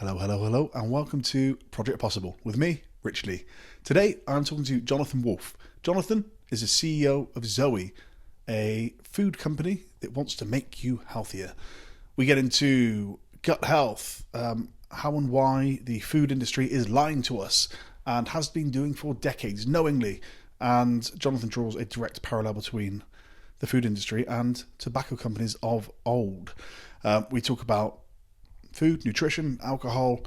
Hello, hello, hello, and welcome to Project Possible with me, Rich Leigh. Today, I'm talking to Jonathan Wolfe. Jonathan is the CEO of ZOE, a food company that wants to make you healthier. We get into gut health, how and why the food industry is lying to us and has been doing for decades knowingly. And Jonathan draws a direct parallel between the food industry and tobacco companies of old. We talk about food, nutrition, alcohol,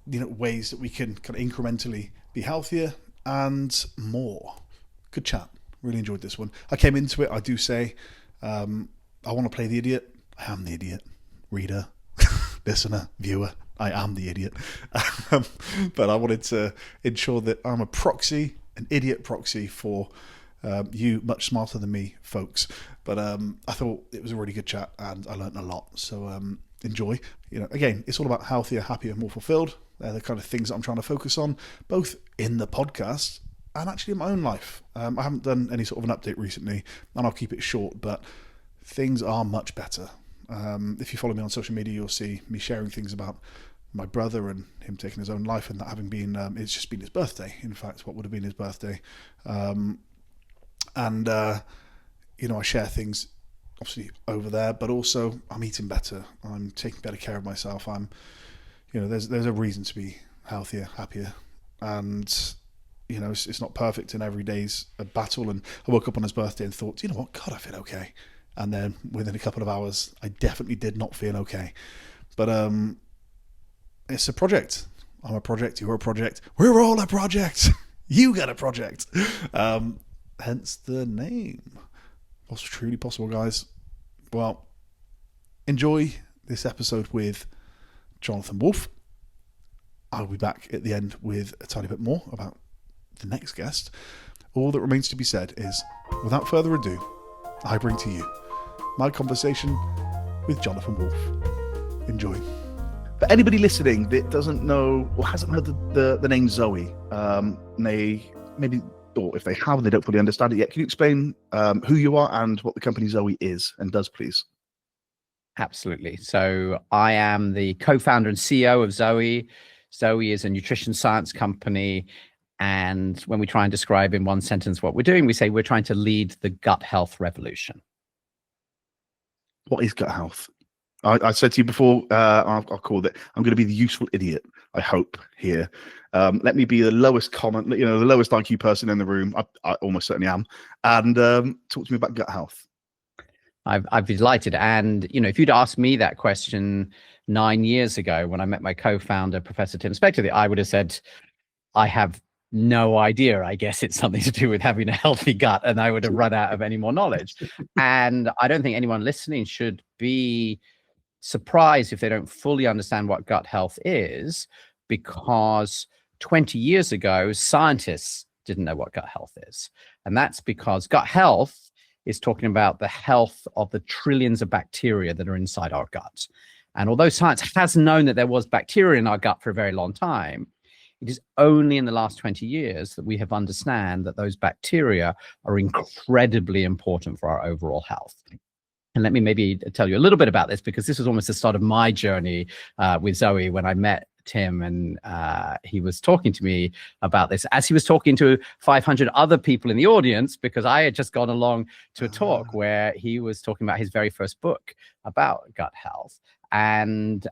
ways that we can kind of incrementally be healthier and more. Good chat. Really enjoyed this one. I came into it, I do say, I want to play the idiot. I am the idiot. Reader, listener, viewer, I am the idiot. But I wanted to ensure that I'm a proxy, an idiot proxy for you much smarter than me folks. But I thought it was a really good chat and I learned a lot. So enjoy. Again, it's all about healthier, happier, more fulfilled. They're the kind of things that I'm trying to focus on, both in the podcast and actually in my own life. I haven't done any sort of an update recently, and I'll keep it short, but things are much better. If you follow me on social media, you'll see me sharing things about my brother and him taking his own life, and that having been, it's just been his birthday. In fact, what would have been his birthday. I share things obviously over there, but also I'm eating better. I'm taking better care of myself. There's a reason to be healthier, happier, and it's not perfect, and every day's a battle. And I woke up on his birthday and thought, you know what, God, I feel okay. And then within a couple of hours, I definitely did not feel okay. But it's a project. I'm a project. You're a project. We're all a project. You got a project. Hence the name. What's truly possible, guys? Well, enjoy this episode with Jonathan Wolfe. I'll be back at the end with a tiny bit more about the next guest. All that remains to be said is, without further ado, I bring to you my conversation with Jonathan Wolfe. Enjoy. For anybody listening that doesn't know or hasn't heard the name ZOE, or if they have, they don't fully understand it yet. Can you explain who you are and what the company ZOE is and does, please? Absolutely. So I am the co-founder and CEO of ZOE. ZOE is a nutrition science company. And when we try and describe in one sentence what we're doing, we say we're trying to lead the gut health revolution. What is gut health? I said to you before, I'll call it, I'm going to be the useful idiot, I hope, here. Let me be the lowest comment, the lowest IQ person in the room. I almost certainly am. And talk to me about gut health. I'd be delighted. And, if you'd asked me that question 9 years ago when I met my co-founder, Professor Tim Spector, I would have said, I have no idea. I guess it's something to do with having a healthy gut, and I would have run out of any more knowledge. And I don't think anyone listening should be surprised if they don't fully understand what gut health is, because 20 years ago, scientists didn't know what gut health is. And that's because gut health is talking about the health of the trillions of bacteria that are inside our gut. And although science has known that there was bacteria in our gut for a very long time, it is only in the last 20 years that we have understand that those bacteria are incredibly important for our overall health. And let me maybe tell you a little bit about this, because this was almost the start of my journey with ZOE when I met Tim, and he was talking to me about this as he was talking to 500 other people in the audience, because I had just gone along to a talk where he was talking about his very first book about gut health. And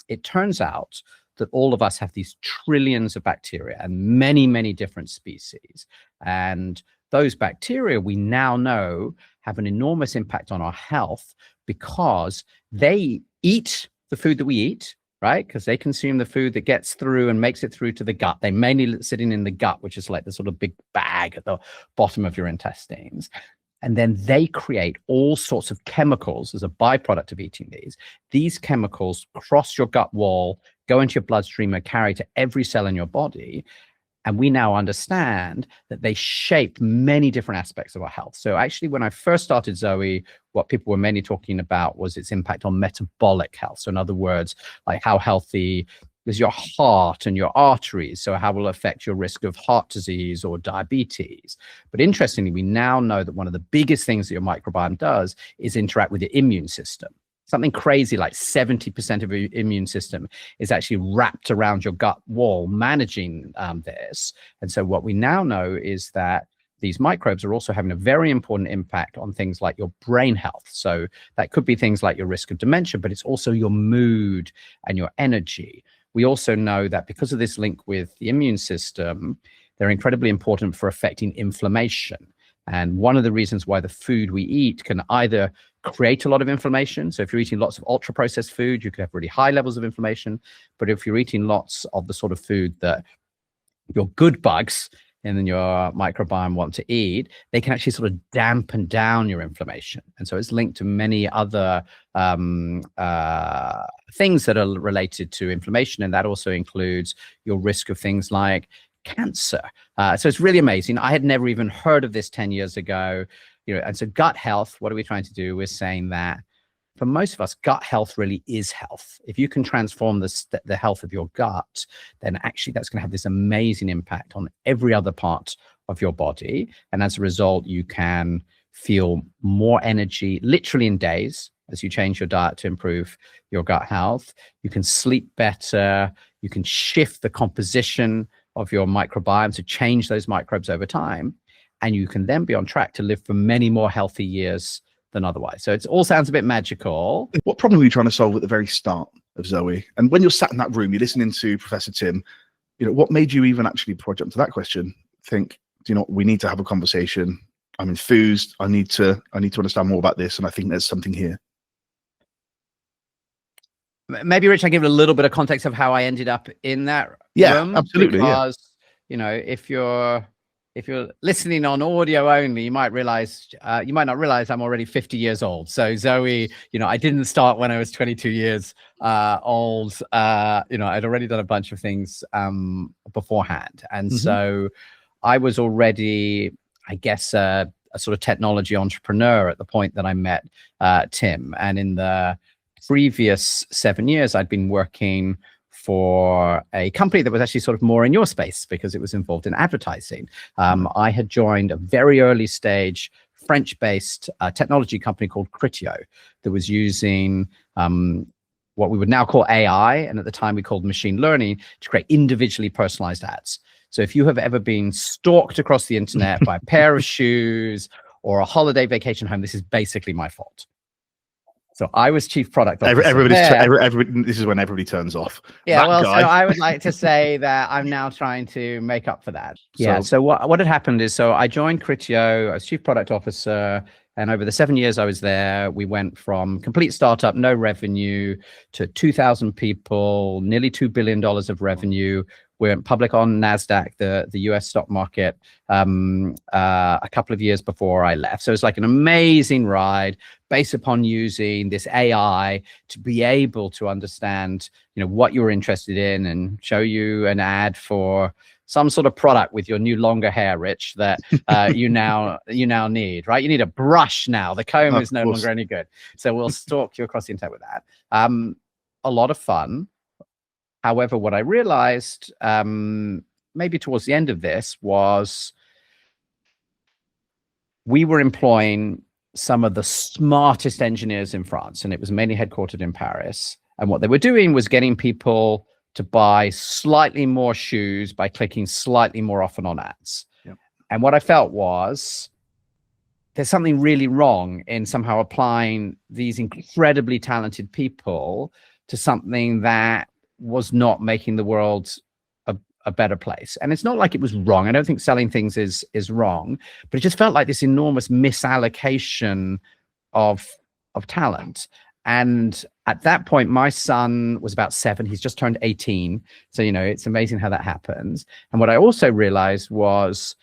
it turns out that all of us have these trillions of bacteria and many, many different species. And those bacteria, we now know, have an enormous impact on our health because they eat the food that we eat, right? Because they consume the food that gets through and makes it through to the gut. They mainly sitting in the gut, which is like the sort of big bag at the bottom of your intestines. And then they create all sorts of chemicals as a byproduct of eating these. These chemicals cross your gut wall, go into your bloodstream, and carry to every cell in your body. And we now understand that they shape many different aspects of our health. So actually, when I first started ZOE, what people were mainly talking about was its impact on metabolic health. So in other words, like how healthy is your heart and your arteries? So how will it affect your risk of heart disease or diabetes? But interestingly, we now know that one of the biggest things that your microbiome does is interact with your immune system. something crazy like 70% of your immune system is actually wrapped around your gut wall managing this. And so what we now know is that these microbes are also having a very important impact on things like your brain health. So that could be things like your risk of dementia, but it's also your mood and your energy. We also know that because of this link with the immune system, they're incredibly important for affecting inflammation. And one of the reasons why the food we eat can either create a lot of inflammation. So if you're eating lots of ultra processed food, you could have really high levels of inflammation. But if you're eating lots of the sort of food that your good bugs in your microbiome want to eat, they can actually sort of dampen down your inflammation. And so it's linked to many other things that are related to inflammation. And that also includes your risk of things like cancer. So it's really amazing. I had never even heard of this 10 years ago. And so gut health, what are we trying to do? We're saying that for most of us, gut health really is health. If you can transform the health of your gut, then actually that's going to have this amazing impact on every other part of your body. And as a result, you can feel more energy literally in days as you change your diet to improve your gut health. You can sleep better. You can shift the composition of your microbiome to change those microbes over time. And you can then be on track to live for many more healthy years than otherwise. So it all sounds a bit magical. What problem were you trying to solve at the very start of ZOE? And when you're sat in that room, you're listening to Professor Tim, what made you even actually project to that question? Think, we need to have a conversation. I'm enthused. I need to understand more about this. And I think there's something here. Maybe, Rich, I give a little bit of context of how I ended up in that room. Absolutely. Because, if you're listening on audio only, you might not realize I'm already 50 years old. So ZOE, I didn't start when I was 22 years old. I'd already done a bunch of things beforehand. And so I was already, I guess, a sort of technology entrepreneur at the point that I met Tim. And in the previous 7 years, I'd been working for a company that was actually sort of more in your space because it was involved in advertising. I had joined a very early stage French-based technology company called Criteo that was using what we would now call AI, and at the time we called machine learning, to create individually personalized ads. So if you have ever been stalked across the internet by a pair of shoes or a holiday vacation home, this is basically my fault. So I was chief product officer. This is when everybody turns off. Yeah, so I would like to say that I'm now trying to make up for that. So what had happened is, so I joined Criteo, I was chief product officer, and over the 7 years I was there, we went from complete startup, no revenue, to 2,000 people, nearly $2 billion of revenue. We went public on NASDAQ, the US stock market, a couple of years before I left. So it's like an amazing ride based upon using this AI to be able to understand, what you were interested in and show you an ad for some sort of product with your new longer hair, Rich, that you now need, right? You need a brush now. The comb is no longer any good. So we'll stalk you across the internet with that. A lot of fun. However, what I realized maybe towards the end of this was we were employing some of the smartest engineers in France, and it was mainly headquartered in Paris. And what they were doing was getting people to buy slightly more shoes by clicking slightly more often on ads. Yep. And what I felt was there's something really wrong in somehow applying these incredibly talented people to something that was not making the world a better place. And it's not like it was wrong. I don't think selling things is wrong, but it just felt like this enormous misallocation of talent. And at that point, my son was about 7. He's just turned 18. So, it's amazing how that happens. And what I also realized was,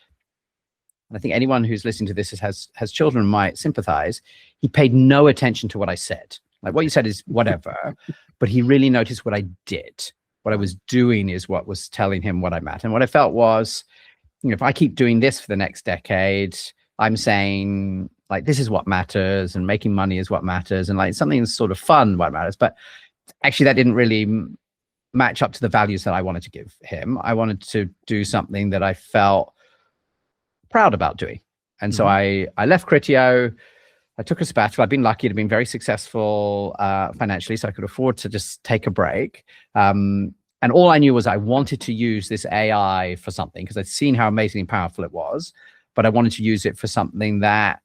and I think anyone who's listening to this has children might sympathize, he paid no attention to what I said. Like, what you said is whatever, but he really noticed what I did. What I was doing is what was telling him what I meant. And what I felt was, if I keep doing this for the next decade, I'm saying, like, this is what matters, and making money is what matters, and like something sort of fun what matters. But actually that didn't really match up to the values that I wanted to give him. I wanted to do something that I felt proud about doing. And so I left Criteo, I took a sabbatical. I've been lucky to be very successful financially, so I could afford to just take a break. And all I knew was I wanted to use this AI for something because I'd seen how amazingly powerful it was, but I wanted to use it for something that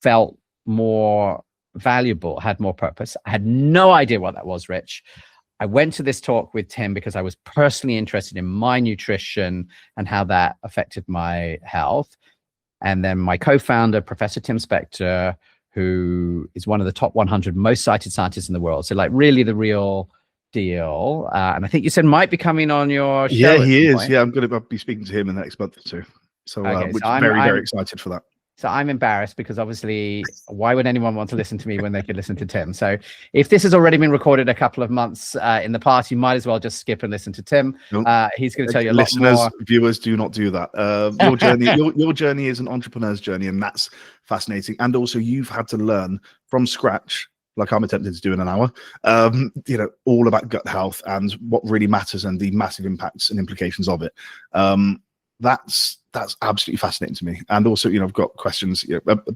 felt more valuable, had more purpose. I had no idea what that was, Rich. I went to this talk with Tim because I was personally interested in my nutrition and how that affected my health. And then my co-founder, Professor Tim Spector, who is one of the top 100 most cited scientists in the world. So like really the real deal. And I think you said might be coming on your show. Yeah, he is. Point. Yeah, I'm going to be speaking to him in the next month or two. So, okay, which I'm very excited for that. So I'm embarrassed because obviously, why would anyone want to listen to me when they could listen to Tim? So if this has already been recorded a couple of months in the past, you might as well just skip and listen to Tim. He's going to tell you a lot more. Listeners, viewers, do not do that. Your journey, your journey is an entrepreneur's journey, and that's fascinating. And also, you've had to learn from scratch, like I'm attempting to do in an hour, all about gut health and what really matters and the massive impacts and implications of it. That's absolutely fascinating to me. And also, I've got questions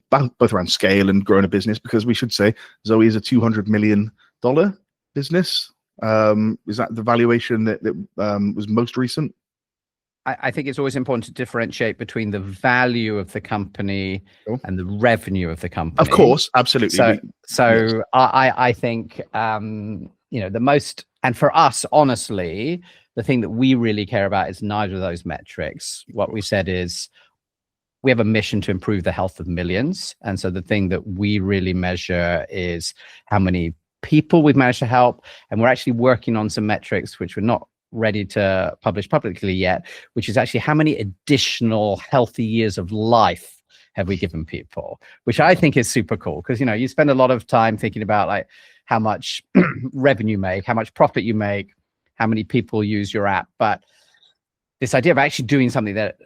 both around scale and growing a business, because we should say ZOE is a $200 million business. Is that the valuation that was most recent? I think it's always important to differentiate between the value of the company and the revenue of the company. Of course, absolutely. So yes. I think, the most, and for us, honestly, the thing that we really care about is neither of those metrics. What we said is we have a mission to improve the health of millions. And so the thing that we really measure is how many people we've managed to help. And we're actually working on some metrics which we're not ready to publish publicly yet, which is actually how many additional healthy years of life have we given people, which I think is super cool. Because, you spend a lot of time thinking about like how much revenue you make, how much profit you make, how many people use your app. But this idea of actually doing something that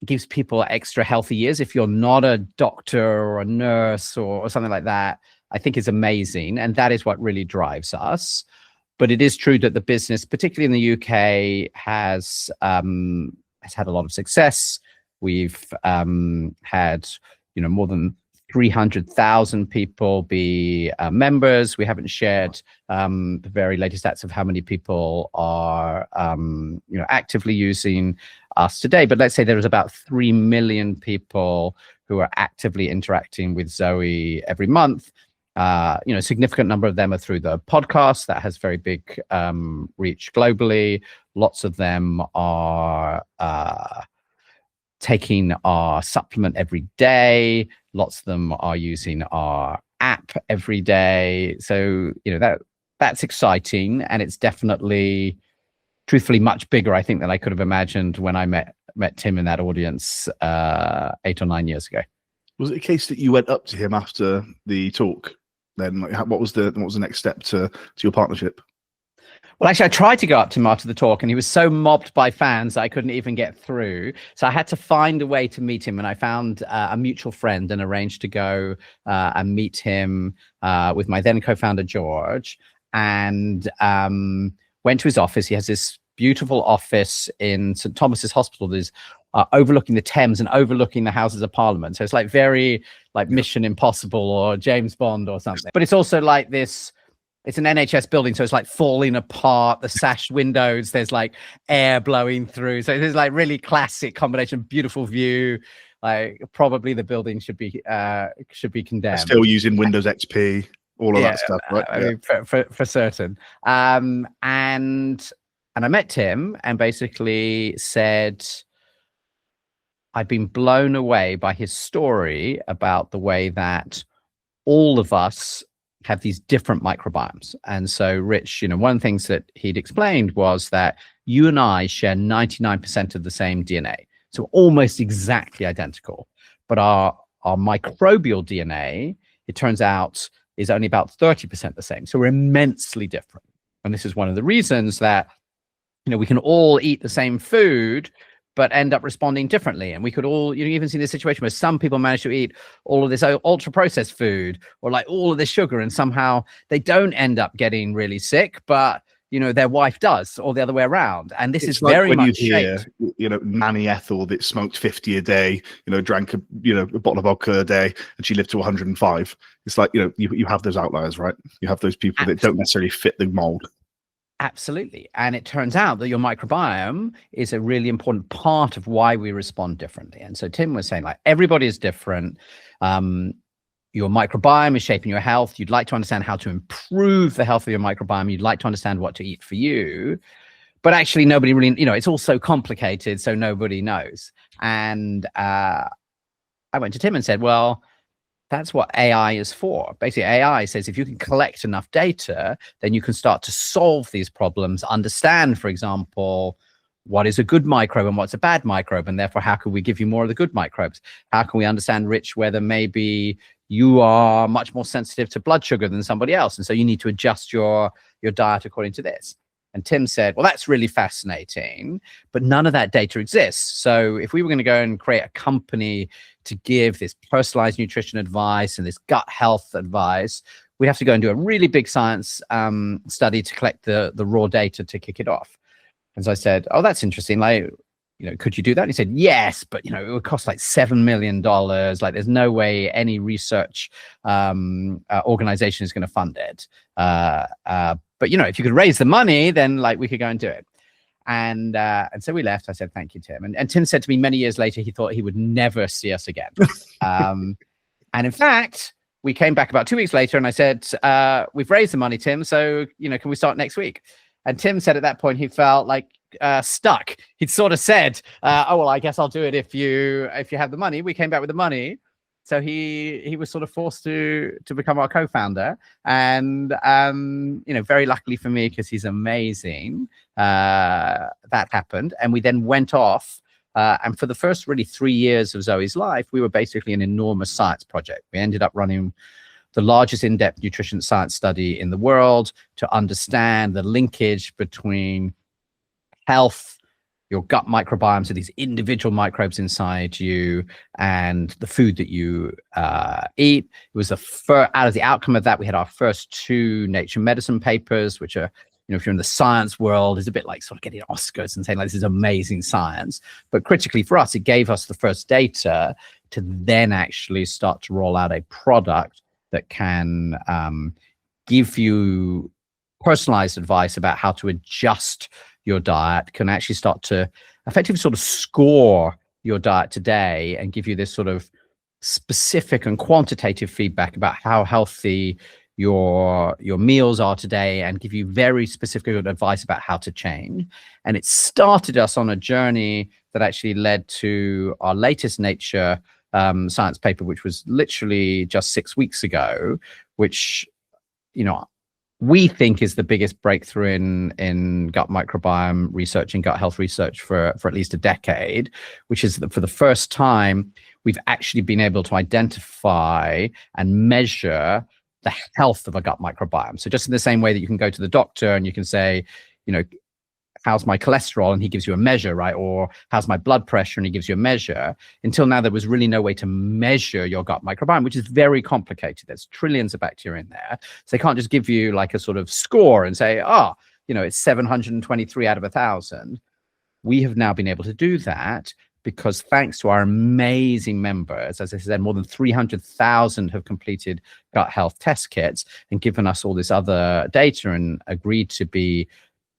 gives people extra healthy years, if you're not a doctor or a nurse or something like that, I think is amazing. And that is what really drives us. But it is true that the business, particularly in the UK, has had a lot of success. We've had, more than 300,000 people be members. We haven't shared the very latest stats of how many people are, actively using us today. But let's say there is about 3 million people who are actively interacting with ZOE every month. A significant number of them are through the podcast that has very big reach globally. Lots of them are taking our supplement every day. Lots of them are using our app every day. So, that's exciting. And it's definitely, truthfully, much bigger, I think, than I could have imagined when I met Tim in that audience 8 or 9 years ago. Was it a case that you went up to him after the talk? Then what was the next step to your partnership? Well, actually, I tried to go up to him after the talk, and he was so mobbed by fans that I couldn't even get through. So I had to find a way to meet him, and I found a mutual friend and arranged to go and meet him with my then co-founder, George, and went to his office. He has this beautiful office in St. Thomas's Hospital that is overlooking the Thames and overlooking the Houses of Parliament. So it's like very like Mission Impossible or James Bond or something. But it's also like this, it's an NHS building, so it's like falling apart, the sash windows, there's like air blowing through. So there's like really classic combination, beautiful view. Like probably the building should be condemned. Still using Windows XP, all of that stuff, right? I mean, for certain. And I met Tim and basically said, I've been blown away by his story about the way that all of us have these different microbiomes. And so, Rich, one of the things that he'd explained was that you and I share 99% of the same DNA. So almost exactly identical. But our microbial DNA, it turns out, is only about 30% the same. So we're immensely different. And this is one of the reasons that, we can all eat the same food, but end up responding differently. And we could all, even see this situation where some people manage to eat all of this ultra processed food or like all of this sugar, and somehow they don't end up getting really sick, but their wife does, or the other way around. And this It's is like very when much you hear, shaped. Nanny Ethel that smoked 50 a day, drank a bottle of vodka a day, and she lived to 105. It's like, you have those outliers, right? You have those people that don't necessarily fit the mold. Absolutely. And it turns out that your microbiome is a really important part of why we respond differently. And so Tim was saying, like, everybody is different. Your microbiome is shaping your health. You'd like to understand how to improve the health of your microbiome. You'd like to understand what to eat for you. But actually, nobody really, it's all so complicated, so nobody knows. And I went to Tim and said, well, that's what AI is for. Basically, AI says if you can collect enough data, then you can start to solve these problems, understand, for example, what is a good microbe and what's a bad microbe, and therefore how can we give you more of the good microbes? How can we understand, Rich, whether maybe you are much more sensitive to blood sugar than somebody else, and so you need to adjust your diet according to this? And Tim said, well, that's really fascinating, but none of that data exists. So if we were going to go and create a company to give this personalized nutrition advice and this gut health advice, we'd have to go and do a really big science study to collect the raw data to kick it off. And so I said, oh, that's interesting. Like, could you do that? And he said, yes, but, it would cost like $7 million. Like, there's no way any research organization is going to fund it. But, if you could raise the money, then like we could go and do it. And so we left. I said, thank you, Tim. And Tim said to me many years later, he thought he would never see us again. And in fact, we came back about 2 weeks later and I said, we've raised the money, Tim. So, can we start next week? And Tim said at that point, he felt like stuck. He'd sort of said, oh, well, I guess I'll do it if you have the money. We came back with the money. So he was sort of forced to become our co-founder, and very luckily for me, because he's amazing, that happened, and we then went off. And for the first really 3 years of Zoe's life, we were basically an enormous science project. We ended up running the largest in-depth nutrition science study in the world to understand the linkage between health, your gut microbiome, so these individual microbes inside you, and the food that you eat. It was out of the outcome of that, we had our first 2 Nature Medicine papers, which are, if you're in the science world, is a bit like sort of getting Oscars and saying, like, this is amazing science. But critically for us, it gave us the first data to then actually start to roll out a product that can give you personalized advice about how to adjust your diet, can actually start to effectively sort of score your diet today and give you this sort of specific and quantitative feedback about how healthy your meals are today, and give you very specific advice about how to change. And it started us on a journey that actually led to our latest Nature science paper, which was literally just 6 weeks ago, which, we think is the biggest breakthrough in gut microbiome research and gut health research for at least a decade, which is that for the first time, we've actually been able to identify and measure the health of a gut microbiome. So just in the same way that you can go to the doctor and you can say, how's my cholesterol? And he gives you a measure, right? Or how's my blood pressure? And he gives you a measure. Until now, there was really no way to measure your gut microbiome, which is very complicated. There's trillions of bacteria in there. So they can't just give you like a sort of score and say, it's 723 out of 1,000. We have now been able to do that because thanks to our amazing members, as I said, more than 300,000 have completed gut health test kits and given us all this other data and agreed to be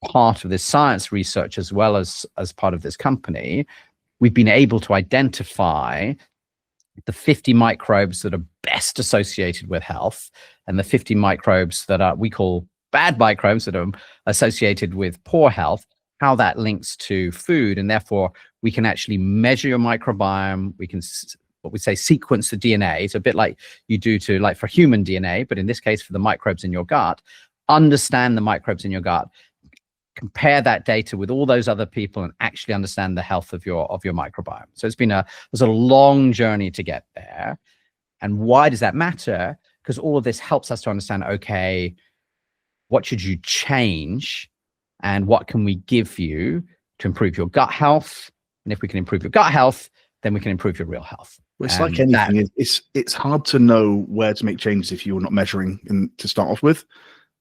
part of this science research as well as part of this company. We've been able to identify the 50 microbes that are best associated with health and the 50 microbes that we call bad microbes that are associated with poor health, how that links to food. And therefore we can actually measure your microbiome. We can, what we say, sequence the DNA. It's a bit like you do to, like, for human DNA, but in this case for the microbes in your gut, understand the microbes in your gut, compare that data with all those other people, and actually understand the health of your microbiome. So it's been a long journey to get there. And why does that matter? Because all of this helps us to understand, okay, what should you change and what can we give you to improve your gut health? And if we can improve your gut health, then we can improve your real health. Well, it's like anything. It's hard to know where to make changes if you're not measuring to start off with.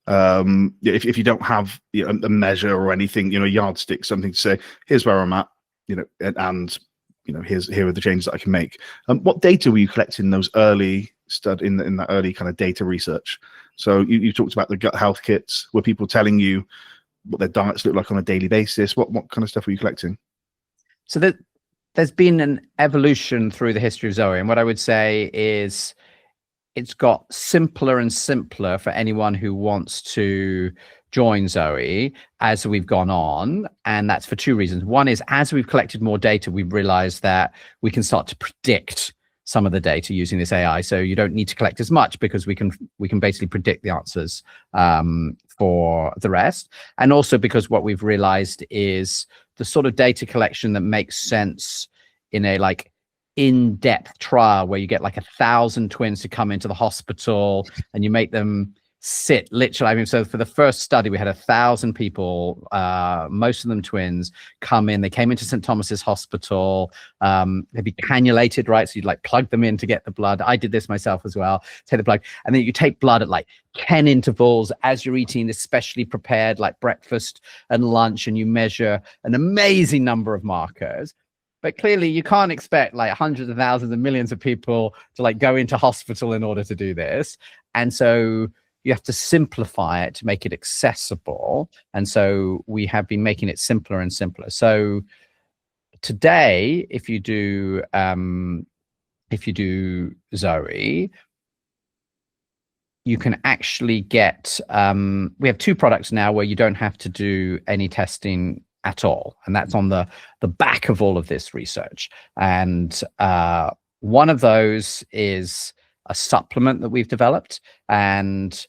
If you don't have a measure or anything, a yardstick, something to say, here's where I'm at, and here are the changes that I can make. What data were you collecting in those early in that early kind of data research? So you talked about the gut health kits. Were people telling you what their diets look like on a daily basis? What kind of stuff were you collecting? So there's been an evolution through the history of ZOE, and what I would say is it's got simpler and simpler for anyone who wants to join ZOE as we've gone on. And that's for two reasons. One is, as we've collected more data, we've realized that we can start to predict some of the data using this AI. So you don't need to collect as much, because we can basically predict the answers for the rest. And also because what we've realized is the sort of data collection that makes sense in a in-depth trial where you get 1,000 twins to come into the hospital and you make them sit literally. I mean, so for the first study, we had 1,000 people, most of them twins, come in. They came into St. Thomas's Hospital. They'd be cannulated, right? So you'd plug them in to get the blood. I did this myself as well. Take the blood, and then you take blood at 10 intervals as you're eating this specially prepared breakfast and lunch, and you measure an amazing number of markers. But clearly, you can't expect hundreds of thousands and millions of people to go into hospital in order to do this. And so you have to simplify it to make it accessible. And so we have been making it simpler and simpler. So today, if you do ZOE, you can actually get, we have two products now where you don't have to do any testing at all. And that's on the back of all of this research. And one of those is a supplement that we've developed. And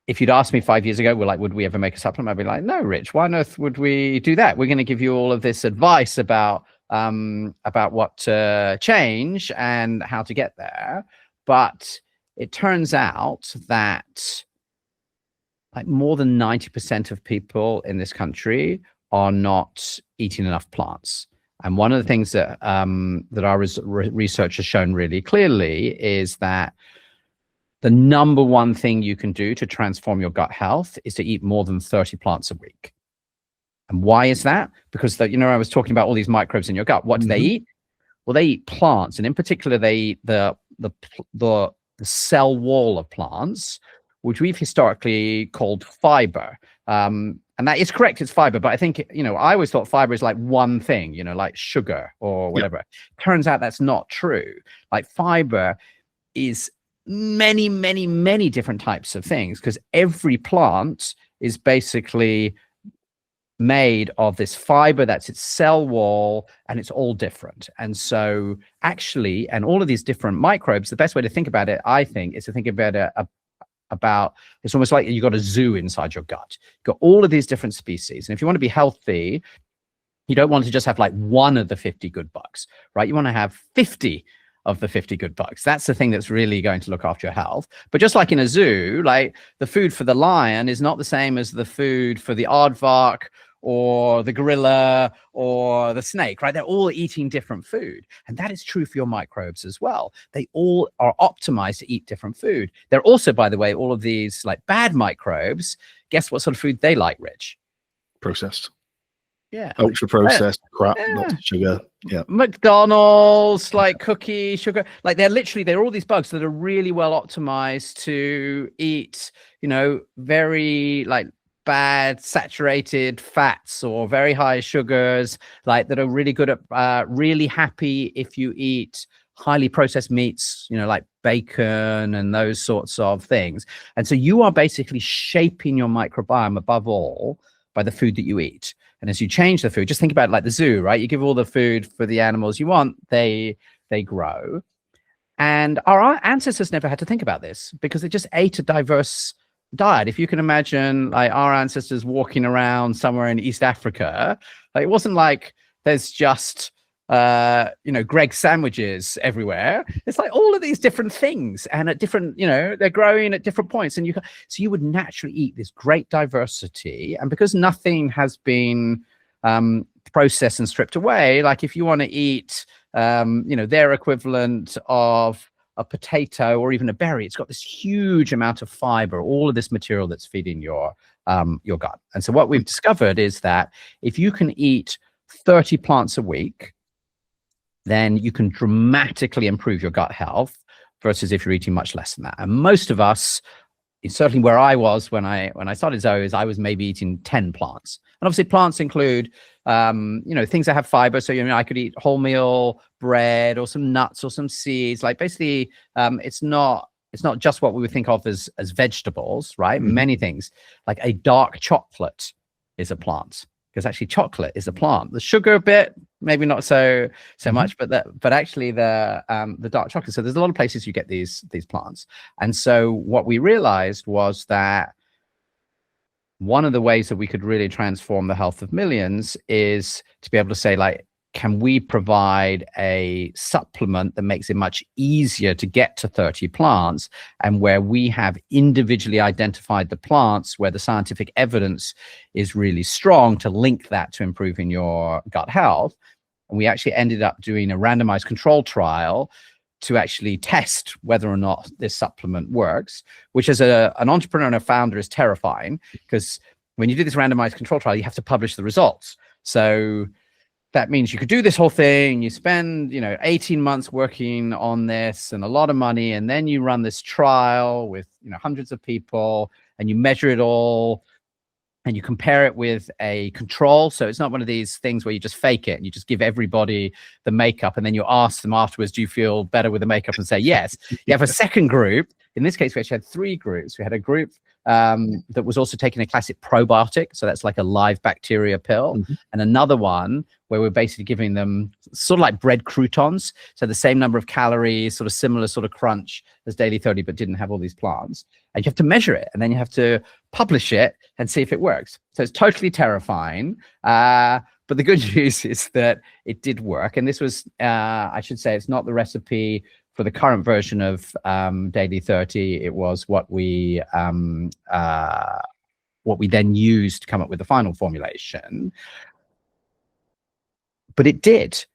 if you'd asked me 5 years ago, would we ever make a supplement? I'd be like, no, Rich, why on earth would we do that? We're going to give you all of this advice about what to change and how to get there. But it turns out that more than 90% of people in this country are not eating enough plants. And one of the things that our research has shown really clearly is that the number one thing you can do to transform your gut health is to eat more than 30 plants a week. And why is that? Because I was talking about all these microbes in your gut. What do they eat? Well, they eat plants, and in particular, they eat the cell wall of plants, which we've historically called fiber. And that is correct, it's fiber, but I think, I always thought fiber is one thing, like sugar or whatever. Yep. Turns out that's not true. Fiber is many, many, many different types of things, because every plant is basically made of this fiber, that's its cell wall, and it's all different. And so actually, and all of these different microbes, the best way to think about it, I think, is to think about it about it's almost like you got a zoo inside your gut. You've got all of these different species, and if you want to be healthy, you don't want to just have one of the 50 good bugs, right? You want to have 50 of the 50 good bugs. That's the thing that's really going to look after your health. But just like in a zoo, the food for the lion is not the same as the food for the aardvark or the gorilla or the snake, right? They're all eating different food. And that is true for your microbes as well. They all are optimized to eat different food. They're also, by the way, all of these bad microbes, guess what sort of food they like, Rich? Processed. Yeah. Ultra processed crap, lots of sugar. Yeah. McDonald's, cookie, sugar. They're all these bugs that are really well optimized to eat, very bad saturated fats or very high sugars, that are really good at really happy if you eat highly processed meats, like bacon and those sorts of things. And so you are basically shaping your microbiome above all by the food that you eat. And as you change the food, just think about the zoo, right? You give all the food for the animals you want, they grow. And our ancestors never had to think about this because they just ate a diverse diet. If you can imagine our ancestors walking around somewhere in East Africa, it wasn't there's just Greg sandwiches everywhere. It's all of these different things, and at different, they're growing at different points, and so you would naturally eat this great diversity. And because nothing has been processed and stripped away, if you want to eat their equivalent of a potato or even a berry, it's got this huge amount of fiber, all of this material that's feeding your gut. And so what we've discovered is that if you can eat 30 plants a week, then you can dramatically improve your gut health versus if you're eating much less than that. And most of us, certainly where I was when I started ZOE, is I was maybe eating 10 plants. And obviously plants include, things that have fiber. So, I could eat wholemeal bread or some nuts or some seeds. Like basically, it's not just what we would think of as vegetables, right? Mm-hmm. Many things, like a dark chocolate is a plant, because actually chocolate is a plant. The sugar bit, maybe not so much, but actually the dark chocolate. So there's a lot of places you get these plants. And so what we realized was that one of the ways that we could really transform the health of millions is to be able to say, like, can we provide a supplement that makes it much easier to get to 30 plants, and where we have individually identified the plants where the scientific evidence is really strong to link that to improving your gut health. And we actually ended up doing a randomized control trial to actually test whether or not this supplement works, which as an entrepreneur and a founder is terrifying, because when you do this randomized control trial, you have to publish the results. So that means you could do this whole thing, you spend 18 months working on this and a lot of money, and then you run this trial with hundreds of people, and you measure it all, and you compare it with a control. So it's not one of these things where you just fake it and you just give everybody the makeup, and then you ask them afterwards, do you feel better with the makeup, and say yes. You have a second group. In this case, we actually had 3 groups. We had a group that was also taking a classic probiotic, so that's like a live bacteria pill, and another one where we're basically giving them sort of like bread croutons, so the same number of calories, sort of similar sort of crunch as Daily 30, but didn't have all these plants. And you have to measure it, and then you have to publish it and see if it works. So it's totally terrifying, but the good news is that it did work. And this was, I should say, it's not the recipe for the current version of Daily 30. It was what we then used to come up with the final formulation. But it did.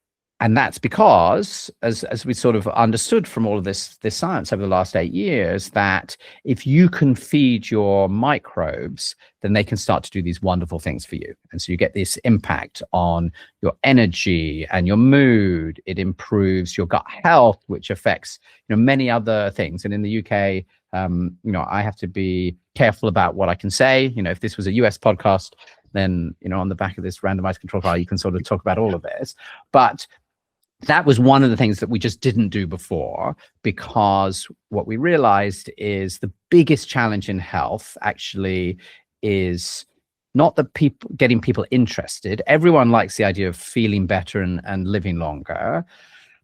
And that's because, as we sort of understood from all of this science over the last 8 years, that if you can feed your microbes, then they can start to do these wonderful things for you. And so you get this impact on your energy and your mood. It improves your gut health, which affects many other things. And in the UK, I have to be careful about what I can say. If this was a US podcast, then on the back of this randomized control trial, you can sort of talk about all of this. But that was one of the things that we just didn't do before, because what we realized is the biggest challenge in health actually is not the getting people interested. Everyone likes the idea of feeling better and living longer,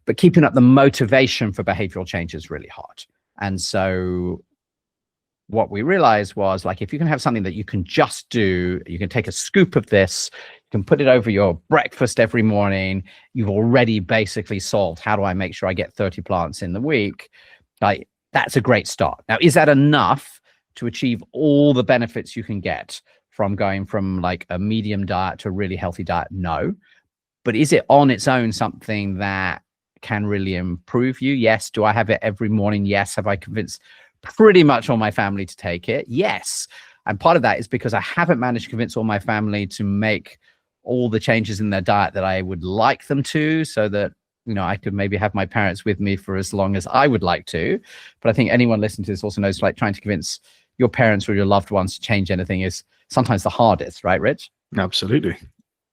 but keeping up the motivation for behavioral change is really hard. And so what we realized was, like, if you can have something that you can just do, you can take a scoop of this, you can put it over your breakfast every morning, you've already basically solved, how do I make sure I get 30 plants in the week? Like, that's a great start. Now, is that enough to achieve all the benefits you can get from going from like a medium diet to a really healthy diet? No. But is it on its own something that can really improve you? Yes. Do I have it every morning? Yes. Have I convinced pretty much all my family to take it? Yes. And part of that is because I haven't managed to convince all my family to make all the changes in their diet that I would like them to, so that I could maybe have my parents with me for as long as I would like to. But I think anyone listening to this also knows, like, trying to convince your parents or your loved ones to change anything is sometimes the hardest, right, Rich? Absolutely.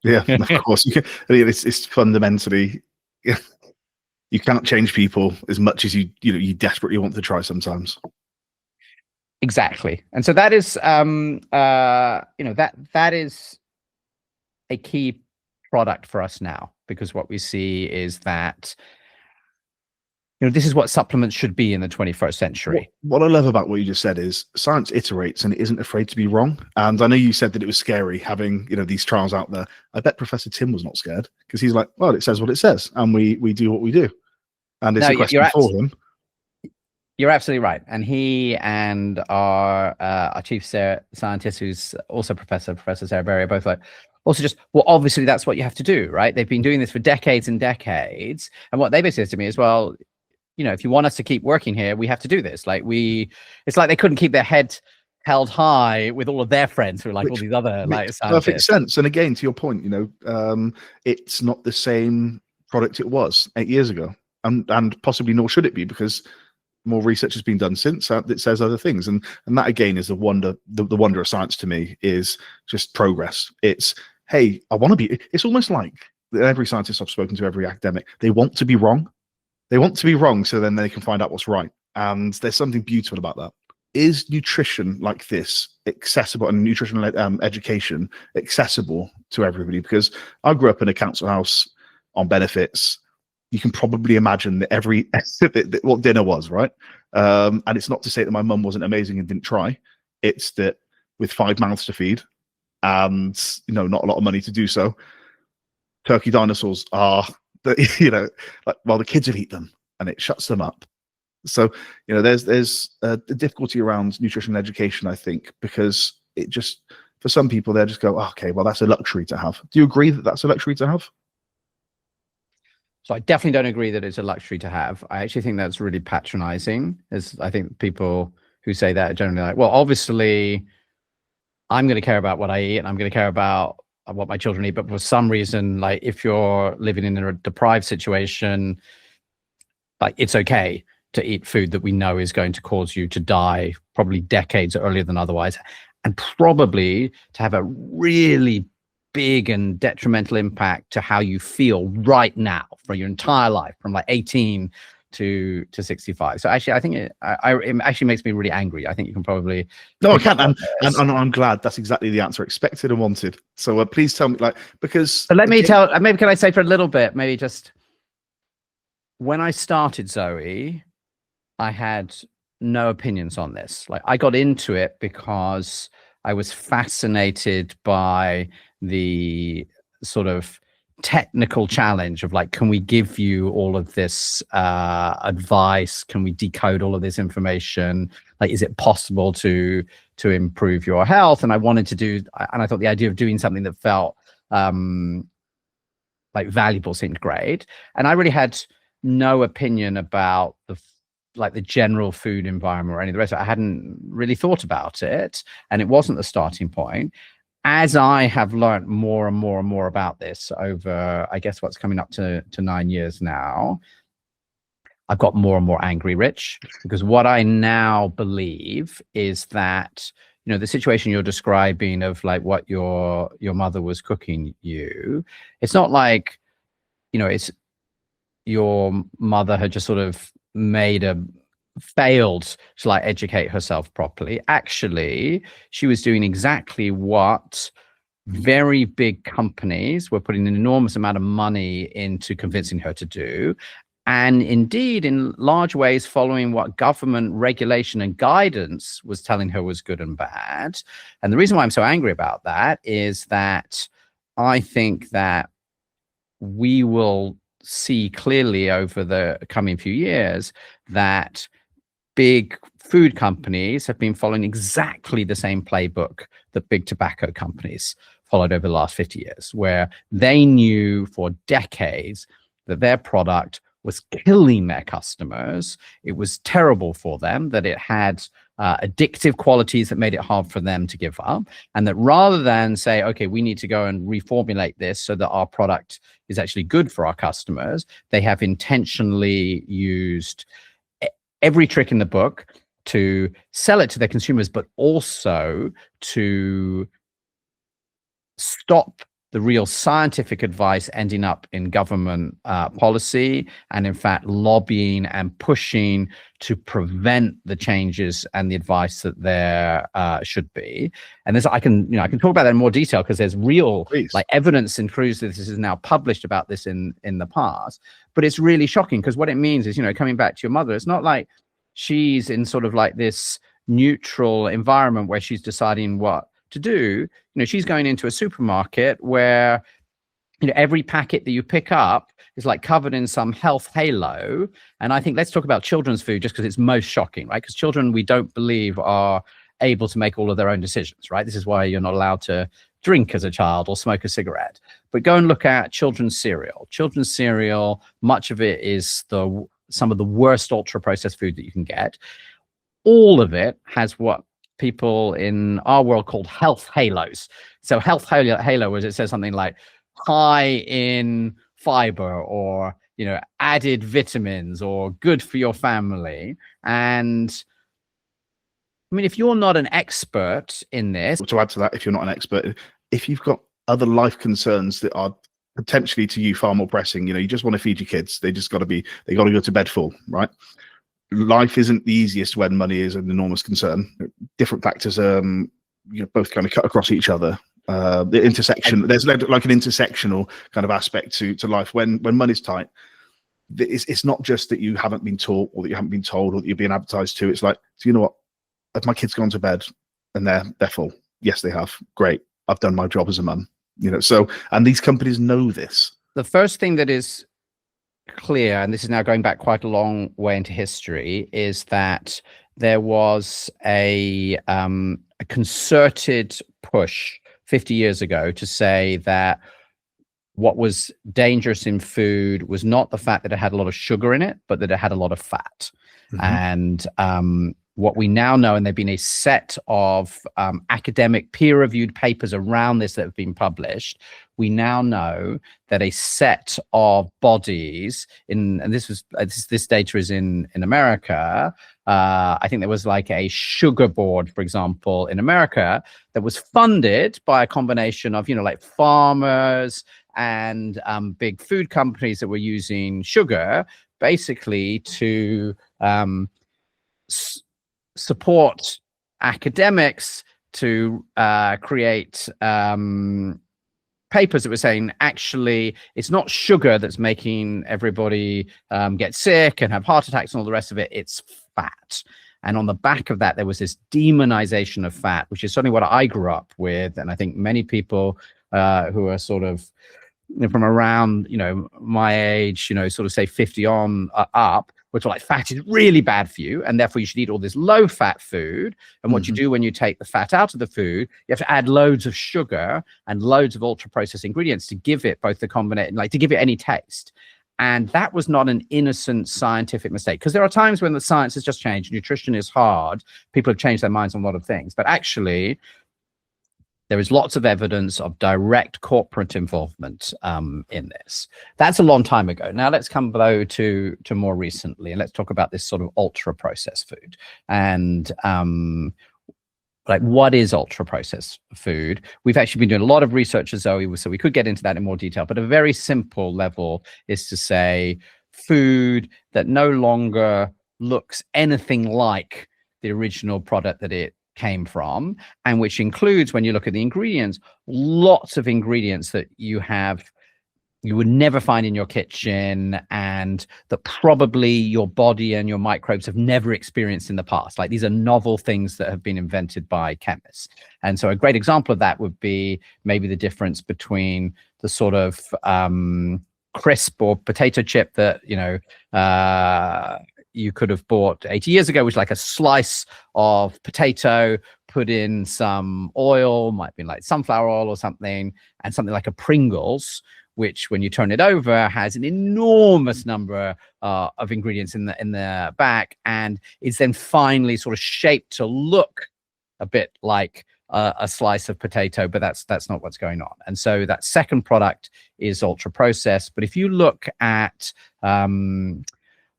Yeah, of course. It's fundamentally, you can't change people as much as you desperately want to try sometimes. Exactly. And so that is, that is a key product for us now, because what we see is that, this is what supplements should be in the 21st century. What I love about what you just said is science iterates and it isn't afraid to be wrong. And I know you said that it was scary having, these trials out there. I bet Professor Tim was not scared, because he's like, well, it says what it says, and we do what we do. And it's a question for him. You're absolutely right. And he and our chief scientist, who's also Professor Sarah Berry, are both like, also just, well, obviously that's what you have to do, right? They've been doing this for decades and decades. And what they basically said to me is, well, if you want us to keep working here, we have to do this. Like it's like they couldn't keep their head held high with all of their friends who are like all these other like makes scientists. perfect sense. And again, to your point, it's not the same product it was 8 years ago, and possibly nor should it be, because more research has been done since that says other things. And that again is the wonder of science to me, is just progress. It's, hey, I want to be. It's almost like every scientist I've spoken to, every academic, they want to be wrong. They want to be wrong so then they can find out what's right. And there's something beautiful about that. Is nutrition like this accessible, and nutritional education accessible to everybody? Because I grew up in a council house on benefits. You can probably imagine that what dinner was, right? And it's not to say that my mum wasn't amazing and didn't try. It's that with 5 mouths to feed and not a lot of money to do so, turkey dinosaurs are like, well, the kids will eat them and it shuts them up. So there's a difficulty around nutrition education, I think, because it just, for some people, they just go, oh, okay, well, that's a luxury to have. Do you agree that that's a luxury to have? So I definitely don't agree that it's a luxury to have. I actually think that's really patronizing, as I think people who say that are generally like, well, obviously I'm going to care about what I eat and I'm going to care about what my children eat. But for some reason, like if you're living in a deprived situation, like it's okay to eat food that we know is going to cause you to die probably decades earlier than otherwise, and probably to have a really big and detrimental impact to how you feel right now for your entire life, from like 18 to 65. So actually, I think it actually makes me really angry. I think you can probably... No, I can't. And I'm glad that's exactly the answer expected and wanted. So please tell me, because... So maybe can I say for a little bit, maybe just when I started ZOE, I had no opinions on this. Like I got into it because I was fascinated by the sort of technical challenge of like, can we give you all of this advice? Can we decode all of this information? Like, is it possible to improve your health? And I wanted to do, and I thought the idea of doing something that felt like valuable seemed great. And I really had no opinion about the general food environment or any of the rest of it. I hadn't really thought about it, and it wasn't the starting point. As I have learned more and more and more about this over, I guess, what's coming up to 9 years now, I've got more and more angry, Rich, because what I now believe is that, the situation you're describing of like what your mother was cooking you, it's not like, it's your mother had just sort of failed to like educate herself properly. Actually, she was doing exactly what very big companies were putting an enormous amount of money into convincing her to do. And indeed, in large ways, following what government regulation and guidance was telling her was good and bad. And the reason why I'm so angry about that is that I think that we will see clearly over the coming few years that big food companies have been following exactly the same playbook that big tobacco companies followed over the last 50 years, where they knew for decades that their product was killing their customers. It was terrible for them, that it had addictive qualities that made it hard for them to give up. And that rather than say, okay, we need to go and reformulate this so that our product is actually good for our customers, they have intentionally used every trick in the book to sell it to their consumers, but also to stop the real scientific advice ending up in government policy, and in fact lobbying and pushing to prevent the changes and the advice that there should be. And I can talk about that in more detail, because there's real like evidence and proofs that this is now published about this in the past. But it's really shocking, because what it means is, coming back to your mother, it's not like she's in sort of like this neutral environment where she's deciding what to do. She's going into a supermarket where every packet that you pick up is like covered in some health halo. And I think let's talk about children's food, just because it's most shocking, right? Because children, we don't believe, are able to make all of their own decisions, right? This is why you're not allowed to drink as a child or smoke a cigarette. But go and look at children's cereal. Children's cereal, much of it is the some of the worst ultra processed food that you can get. All of it has what people in our world called health halos. So health halo is, it says something like high in fiber, or added vitamins, or good for your family. And I mean, if you're not an expert in this, to add to that, if you're not an expert, if you've got other life concerns that are potentially to you far more pressing, you just want to feed your kids, they got to go to bed full, right? Life isn't the easiest when money is an enormous concern. Different factors, both kind of cut across each other. The intersection, there's like an intersectional kind of aspect to life when money's tight. It's not just that you haven't been taught, or that you haven't been told, or that you're being advertised to. It's like, so you know what? Have my kids gone to bed and they're full? Yes, they have. Great. I've done my job as a mum. So, and these companies know this. The first thing that is clear, and this is now going back quite a long way into history, is that there was a concerted push 50 years ago to say that what was dangerous in food was not the fact that it had a lot of sugar in it, but that it had a lot of fat. And what we now know, and there've been a set of academic peer-reviewed papers around this that have been published, we now know that a set of bodies and this data is in America. I think there was like a sugar board, for example, in America that was funded by a combination of, like farmers and big food companies that were using sugar basically to support academics to create papers that were saying, actually, it's not sugar that's making everybody get sick and have heart attacks and all the rest of it, it's fat. And on the back of that, there was this demonization of fat, which is certainly what I grew up with. And I think many people who are sort of from around, my age, sort of say 50 on up, which are like, fat is really bad for you, and therefore you should eat all this low fat food. And what you do when you take the fat out of the food, you have to add loads of sugar and loads of ultra processed ingredients to give it both the combination, like to give it any taste. And that was not an innocent scientific mistake, because there are times when the science has just changed. Nutrition is hard. People have changed their minds on a lot of things, but actually there is lots of evidence of direct corporate involvement in this. That's a long time ago. Now let's come though to more recently, and let's talk about this sort of ultra processed food. And like, what is ultra processed food? We've actually been doing a lot of research at ZOE, so we could get into that in more detail, but a very simple level is to say food that no longer looks anything like the original product that it came from, and which includes, when you look at the ingredients, lots of ingredients that you would never find in your kitchen, and that probably your body and your microbes have never experienced in the past. Like, these are novel things that have been invented by chemists. And so a great example of that would be maybe the difference between the sort of crisp or potato chip that you could have bought 80 years ago, which is like a slice of potato, put in some oil, might be like sunflower oil or something, and something like a Pringles, which when you turn it over has an enormous number of ingredients in the back, and is then finally sort of shaped to look a bit like a slice of potato, but that's not what's going on. And so that second product is ultra processed. But if you look at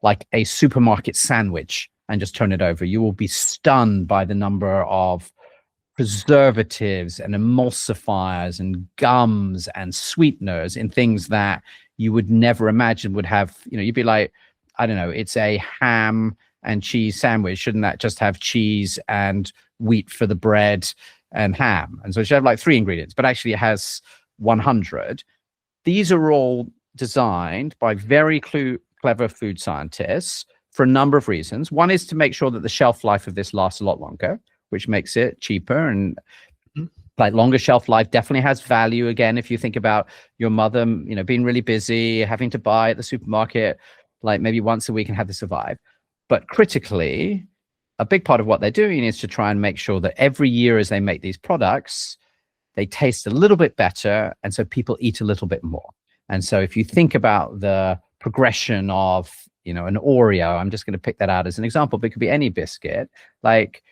like a supermarket sandwich and just turn it over, you will be stunned by the number of preservatives and emulsifiers and gums and sweeteners in things that you would never imagine would have, you'd be like, I don't know, it's a ham and cheese sandwich. Shouldn't that just have cheese and wheat for the bread and ham? And so it should have like 3 ingredients, but actually it has 100. These are all designed by very clever food scientists for a number of reasons. One is to make sure that the shelf life of this lasts a lot longer, which makes it cheaper. And like, longer shelf life definitely has value. Again, if you think about your mother, being really busy, having to buy at the supermarket, like maybe once a week, and have to survive. But critically, a big part of what they're doing is to try and make sure that every year as they make these products, they taste a little bit better. And so people eat a little bit more. And so if you think about the progression of an Oreo, I'm just going to pick that out as an example, but it could be any biscuit. Like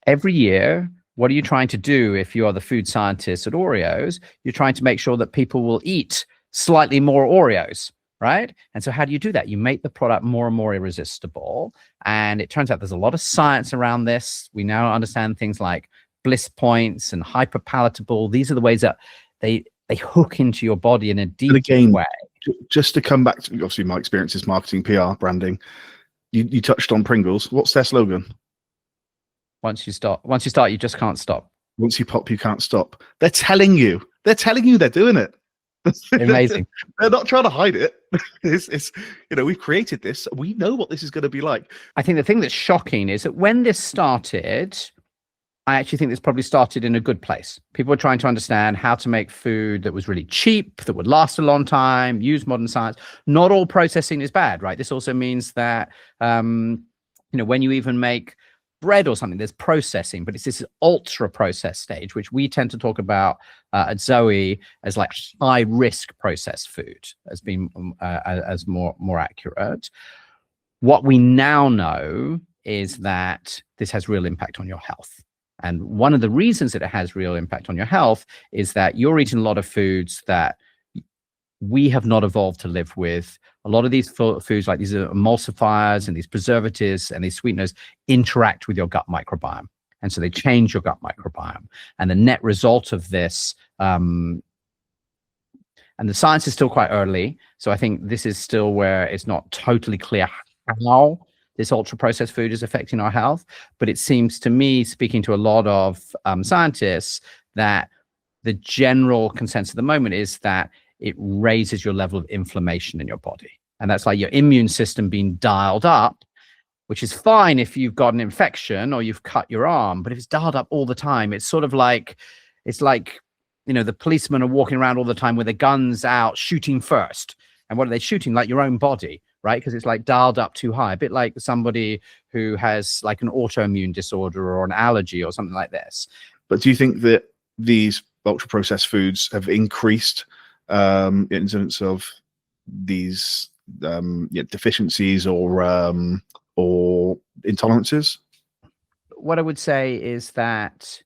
every year, what are you trying to do if you are the food scientist at Oreos? You're trying to make sure that people will eat slightly more Oreos, right? And so how do you do that? You make the product more and more irresistible. And it turns out there's a lot of science around this. We now understand things like bliss points and hyperpalatable. These are the ways that they hook into your body in a deep way. Just to come back to, obviously, my experience is marketing, PR, branding. You touched on Pringles. What's their slogan? Once you start, you just can't stop. Once you pop, you can't stop. They're telling you they're doing it. Amazing. They're not trying to hide it. It's we've created this. We know what this is going to be like. I think the thing that's shocking is that when this started, I actually think this probably started in a good place. People were trying to understand how to make food that was really cheap, that would last a long time, use modern science. Not all processing is bad, right? This also means that, when you even make bread or something, there's processing, but it's this ultra processed stage, which we tend to talk about at ZOE as like high risk processed food as being as more accurate. What we now know is that this has real impact on your health. And one of the reasons that it has real impact on your health is that you're eating a lot of foods that we have not evolved to live with. A lot of these foods, like these emulsifiers and these preservatives and these sweeteners, interact with your gut microbiome. And so they change your gut microbiome. And the net result of this, and the science is still quite early. So I think this is still where it's not totally clear how this ultra processed food is affecting our health. But it seems to me, speaking to a lot of scientists, that the general consensus at the moment is that it raises your level of inflammation in your body. And that's like your immune system being dialed up, which is fine if you've got an infection or you've cut your arm. But if it's dialed up all the time, it's sort of like, the policemen are walking around all the time with their guns out shooting first. And what are they shooting? Like your own body, right? Because it's like dialed up too high, a bit like somebody who has like an autoimmune disorder or an allergy or something like this. But do you think that these ultra processed foods have increased incidence of these deficiencies or intolerances? What I would say is that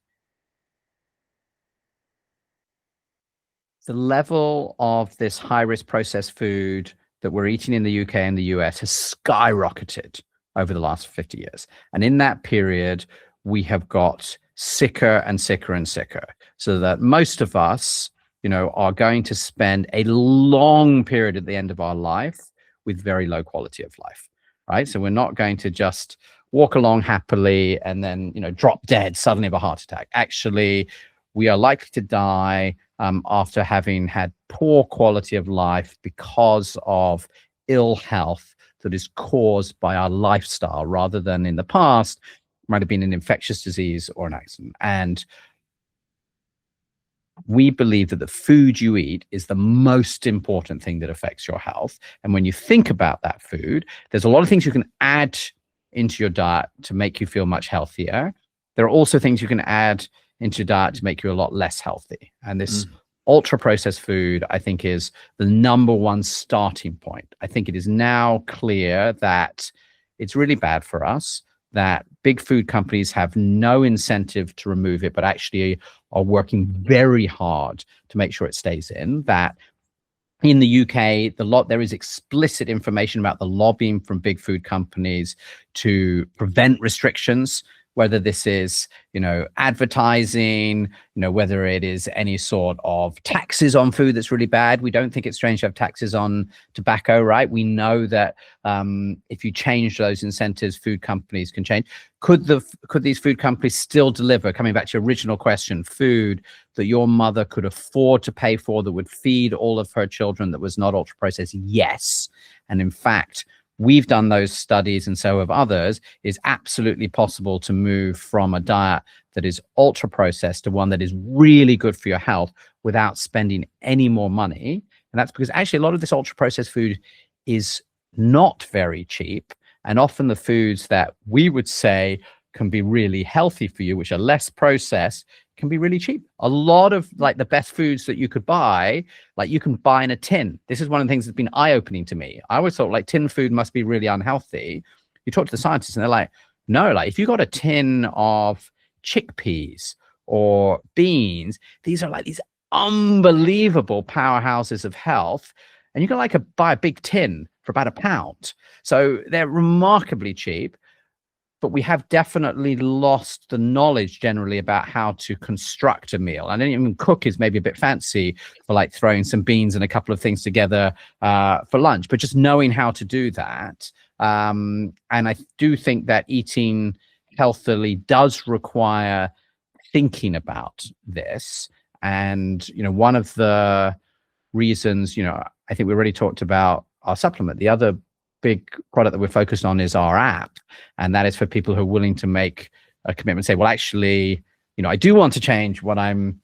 the level of this high-risk processed food that we're eating in the UK and the US has skyrocketed over the last 50 years. And in that period, we have got sicker and sicker and sicker, so that most of us are going to spend a long period at the end of our life with very low quality of life, right? So we're not going to just walk along happily and then, drop dead suddenly of a heart attack. Actually, we are likely to die after having had poor quality of life because of ill health that is caused by our lifestyle, rather than in the past might have been an infectious disease or an accident. And we believe that the food you eat is the most important thing that affects your health. And when you think about that food, there's a lot of things you can add into your diet to make you feel much healthier. There are also things you can add into your diet to make you a lot less healthy. And this ultra processed food, I think, is the number one starting point. I think it is now clear that it's really bad for us, that big food companies have no incentive to remove it, but actually are working very hard to make sure it stays in. That in the UK, there is explicit information about the lobbying from big food companies to prevent restrictions, whether this is, advertising, whether it is any sort of taxes on food that's really bad. We don't think it's strange to have taxes on tobacco, right? We know that if you change those incentives, food companies can change. Could these food companies still deliver, coming back to your original question, food that your mother could afford to pay for, that would feed all of her children, that was not ultra processed? Yes. And in fact, we've done those studies, and so have others. It's absolutely possible to move from a diet that is ultra processed to one that is really good for your health without spending any more money. And that's because actually a lot of this ultra processed food is not very cheap. And often the foods that we would say can be really healthy for you, which are less processed, can be really cheap. A lot of like the best foods that you could buy, like you can buy in a tin. This is one of the things that's been eye-opening to me. I always thought like tin food must be really unhealthy. You talk to the scientists and they're like, no, like if you got a tin of chickpeas or beans, these are like these unbelievable powerhouses of health. And you can like buy a big tin for about £1. So they're remarkably cheap. But we have definitely lost the knowledge generally about how to construct a meal. And even cook is maybe a bit fancy for like throwing some beans and a couple of things together for lunch, but just knowing how to do that. And I do think that eating healthily does require thinking about this. And, you know, one of the reasons, you know, I think we already talked about our supplement. The other big product that we're focused on is our app, and that is for people who are willing to make a commitment, say, well, actually, you know, I do want to change what I'm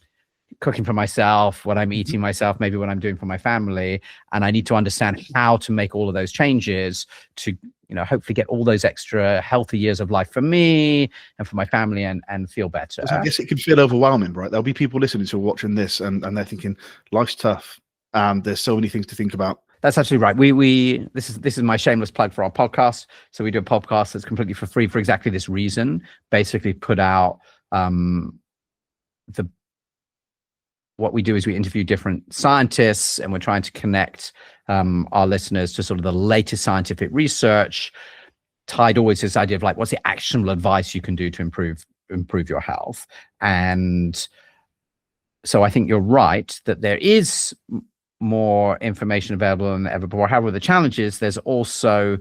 cooking for myself, what I'm eating myself, maybe what I'm doing for my family, and I need to understand how to make all of those changes to, you know, hopefully get all those extra healthy years of life for me and for my family and feel better. I guess it can feel overwhelming, right? There'll be people listening to watching this and they're thinking life's tough and there's so many things to think about. That's absolutely right. We this is my shameless plug for our podcast. So we do a podcast that's completely for free for exactly this reason. Basically, put out what we do is we interview different scientists, and we're trying to connect our listeners to sort of the latest scientific research, tied always to this idea of like, what's the actionable advice you can do to improve your health. And so I think you're right that there is more information available than ever before. However, the challenge is there's also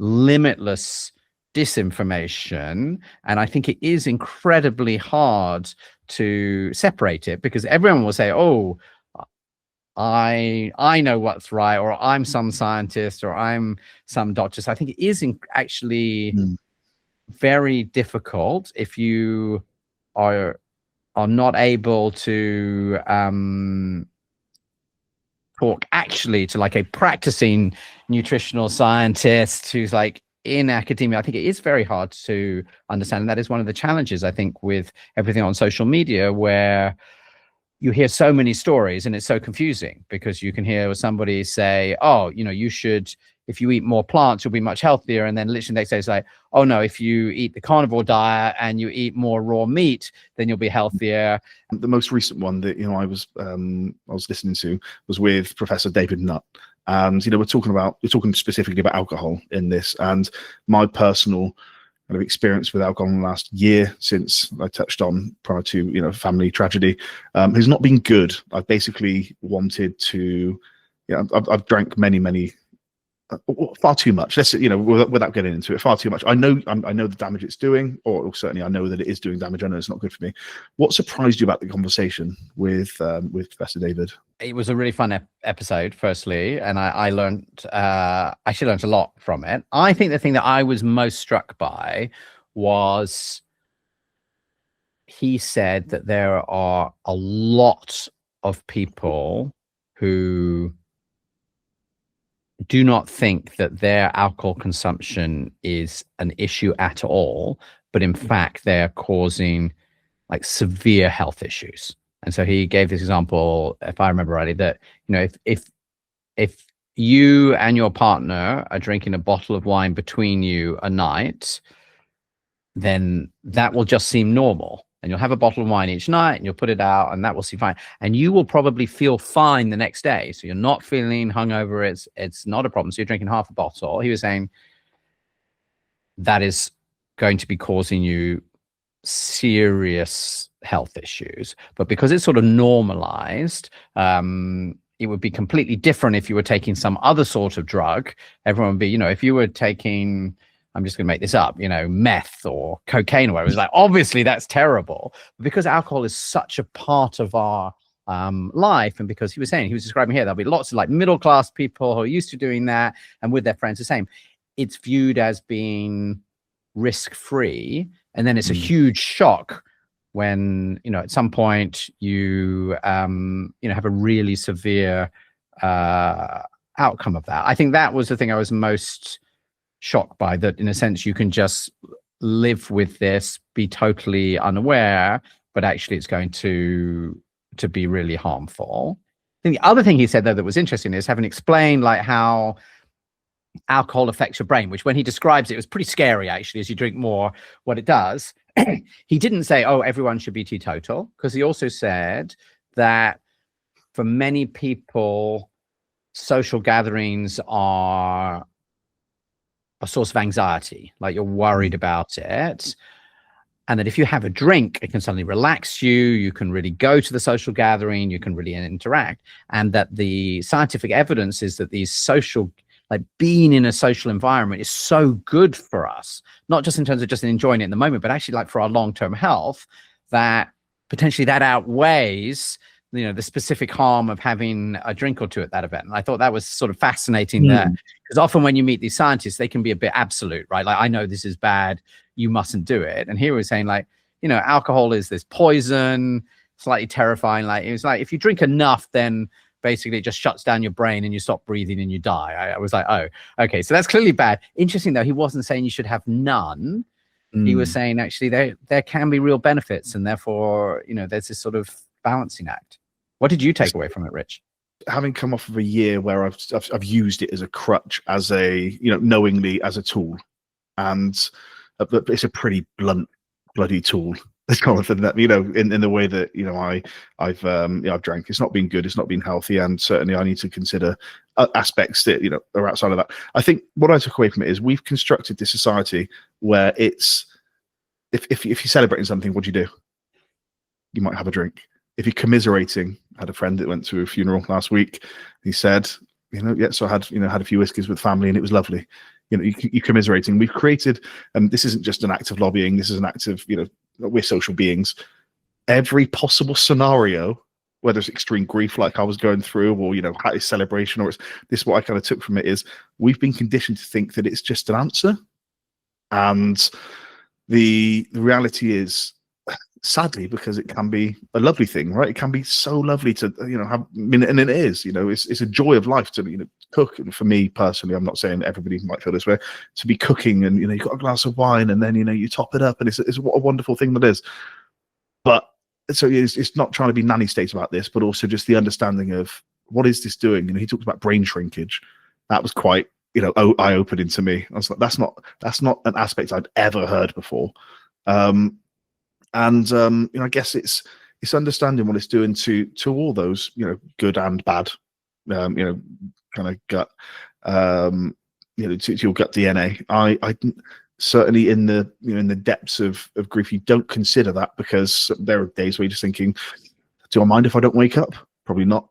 limitless disinformation, and I think it is incredibly hard to separate it, because everyone will say, oh, I know what's right, or I'm some scientist, or I'm some doctor. So I think it is actually very difficult if you are not able to talk actually to like a practicing nutritional scientist who's like in academia. I think it is very hard to understand. And that is one of the challenges, I think, with everything on social media, where you hear so many stories and it's so confusing, because you can hear somebody say, oh, you know, you should, if you eat more plants, you'll be much healthier. And then literally they say, it's like, oh no, if you eat the carnivore diet and you eat more raw meat, then you'll be healthier. The most recent one that, you know, I was listening to was with Professor David Nutt. And, you know, we're talking specifically about alcohol in this, and my personal kind of experience with alcohol in the last year, since I touched on prior to, you know, family tragedy, has not been good. I've basically wanted to, I've drank many, far too much. Let's, you know, without getting into it, far too much. I know the damage it's doing, or certainly I know that it is doing damage. I know it's not good for me. What surprised you about the conversation with Professor David? It was a really fun episode, firstly, and I actually learned a lot from it. I think the thing that I was most struck by was he said that there are a lot of people who do not think that their alcohol consumption is an issue at all, but in fact they're causing like severe health issues. And so he gave this example, if I remember rightly, that, you know, if you and your partner are drinking a bottle of wine between you a night, then that will just seem normal. And you'll have a bottle of wine each night and you'll put it out and that will seem fine. And you will probably feel fine the next day. So you're not feeling hungover. It's not a problem. So you're drinking half a bottle. He was saying that is going to be causing you serious health issues. But because it's sort of normalized, it would be completely different if you were taking some other sort of drug. Everyone would be, you know, if you were taking, I'm just going to make this up, you know, meth or cocaine or whatever, it's like, obviously that's terrible. But because alcohol is such a part of our life, and because he was describing here, there'll be lots of like middle-class people who are used to doing that and with their friends the same, it's viewed as being risk-free. And then it's a huge shock when, you know, at some point you, you know, have a really severe outcome of that. I think that was the thing I was most shocked by, that in a sense you can just live with this, be totally unaware, but actually it's going to be really harmful. I think the other thing he said, though, that was interesting is having explained like how alcohol affects your brain, which when he describes it was pretty scary, actually, as you drink more, what it does. He didn't say, oh, everyone should be teetotal, because he also said that for many people, social gatherings are a source of anxiety, like you're worried about it. And that if you have a drink, it can suddenly relax you. You can really go to the social gathering. You can really interact. And that the scientific evidence is that these social, like being in a social environment is so good for us, not just in terms of just enjoying it in the moment, but actually like for our long-term health, that potentially that outweighs, you know, the specific harm of having a drink or two at that event. And I thought that was sort of fascinating that, because often when you meet these scientists, they can be a bit absolute, right? Like, I know this is bad, you mustn't do it. And here we're saying like, you know, alcohol is this poison, slightly terrifying. Like, it was like, if you drink enough, then basically it just shuts down your brain and you stop breathing and you die. I was like, oh, okay. So that's clearly bad. Interesting though, he wasn't saying you should have none. He was saying actually there can be real benefits, and therefore, you know, there's this sort of balancing act. What did you take away from it, Rich? Having come off of a year where I've used it as a crutch, as a, you know, knowingly as a tool, and it's a pretty blunt, bloody tool. That's kind of thing that, you know, in the way that, you know, I've drank. It's not been good. It's not been healthy, and certainly I need to consider aspects that, you know, are outside of that. I think what I took away from it is we've constructed this society where it's if you're celebrating something, what do? You might have a drink. If you're commiserating, I had a friend that went to a funeral last week. He said, you know, yeah, so I had, you know, had a few whiskeys with family and it was lovely. You know, you're commiserating. We've created, and this isn't just an act of lobbying. This is an act of, you know, we're social beings. Every possible scenario, whether it's extreme grief like I was going through, or, you know, celebration, or it's this, what I kind of took from it is we've been conditioned to think that it's just an answer. And the reality is, sadly, because it can be a lovely thing, right? It can be so lovely to, you know, have, I mean, and it is, you know, it's a joy of life to, you know, cook. And for me personally, I'm not saying everybody might feel this way, to be cooking and, you know, you've got a glass of wine and then, you know, you top it up, and it's what a wonderful thing that is. But so it's not trying to be nanny state about this, but also just the understanding of what is this doing? You know, he talks about brain shrinkage. That was quite, you know, eye-opening to me. I was like, that's not an aspect I'd ever heard before. And you know, I guess it's understanding what it's doing to all those, you know, good and bad, you know, kind of gut, you know, to your gut DNA. I certainly in the, you know, in the depths of grief, you don't consider that, because there are days where you're just thinking, do I mind if I don't wake up? Probably not.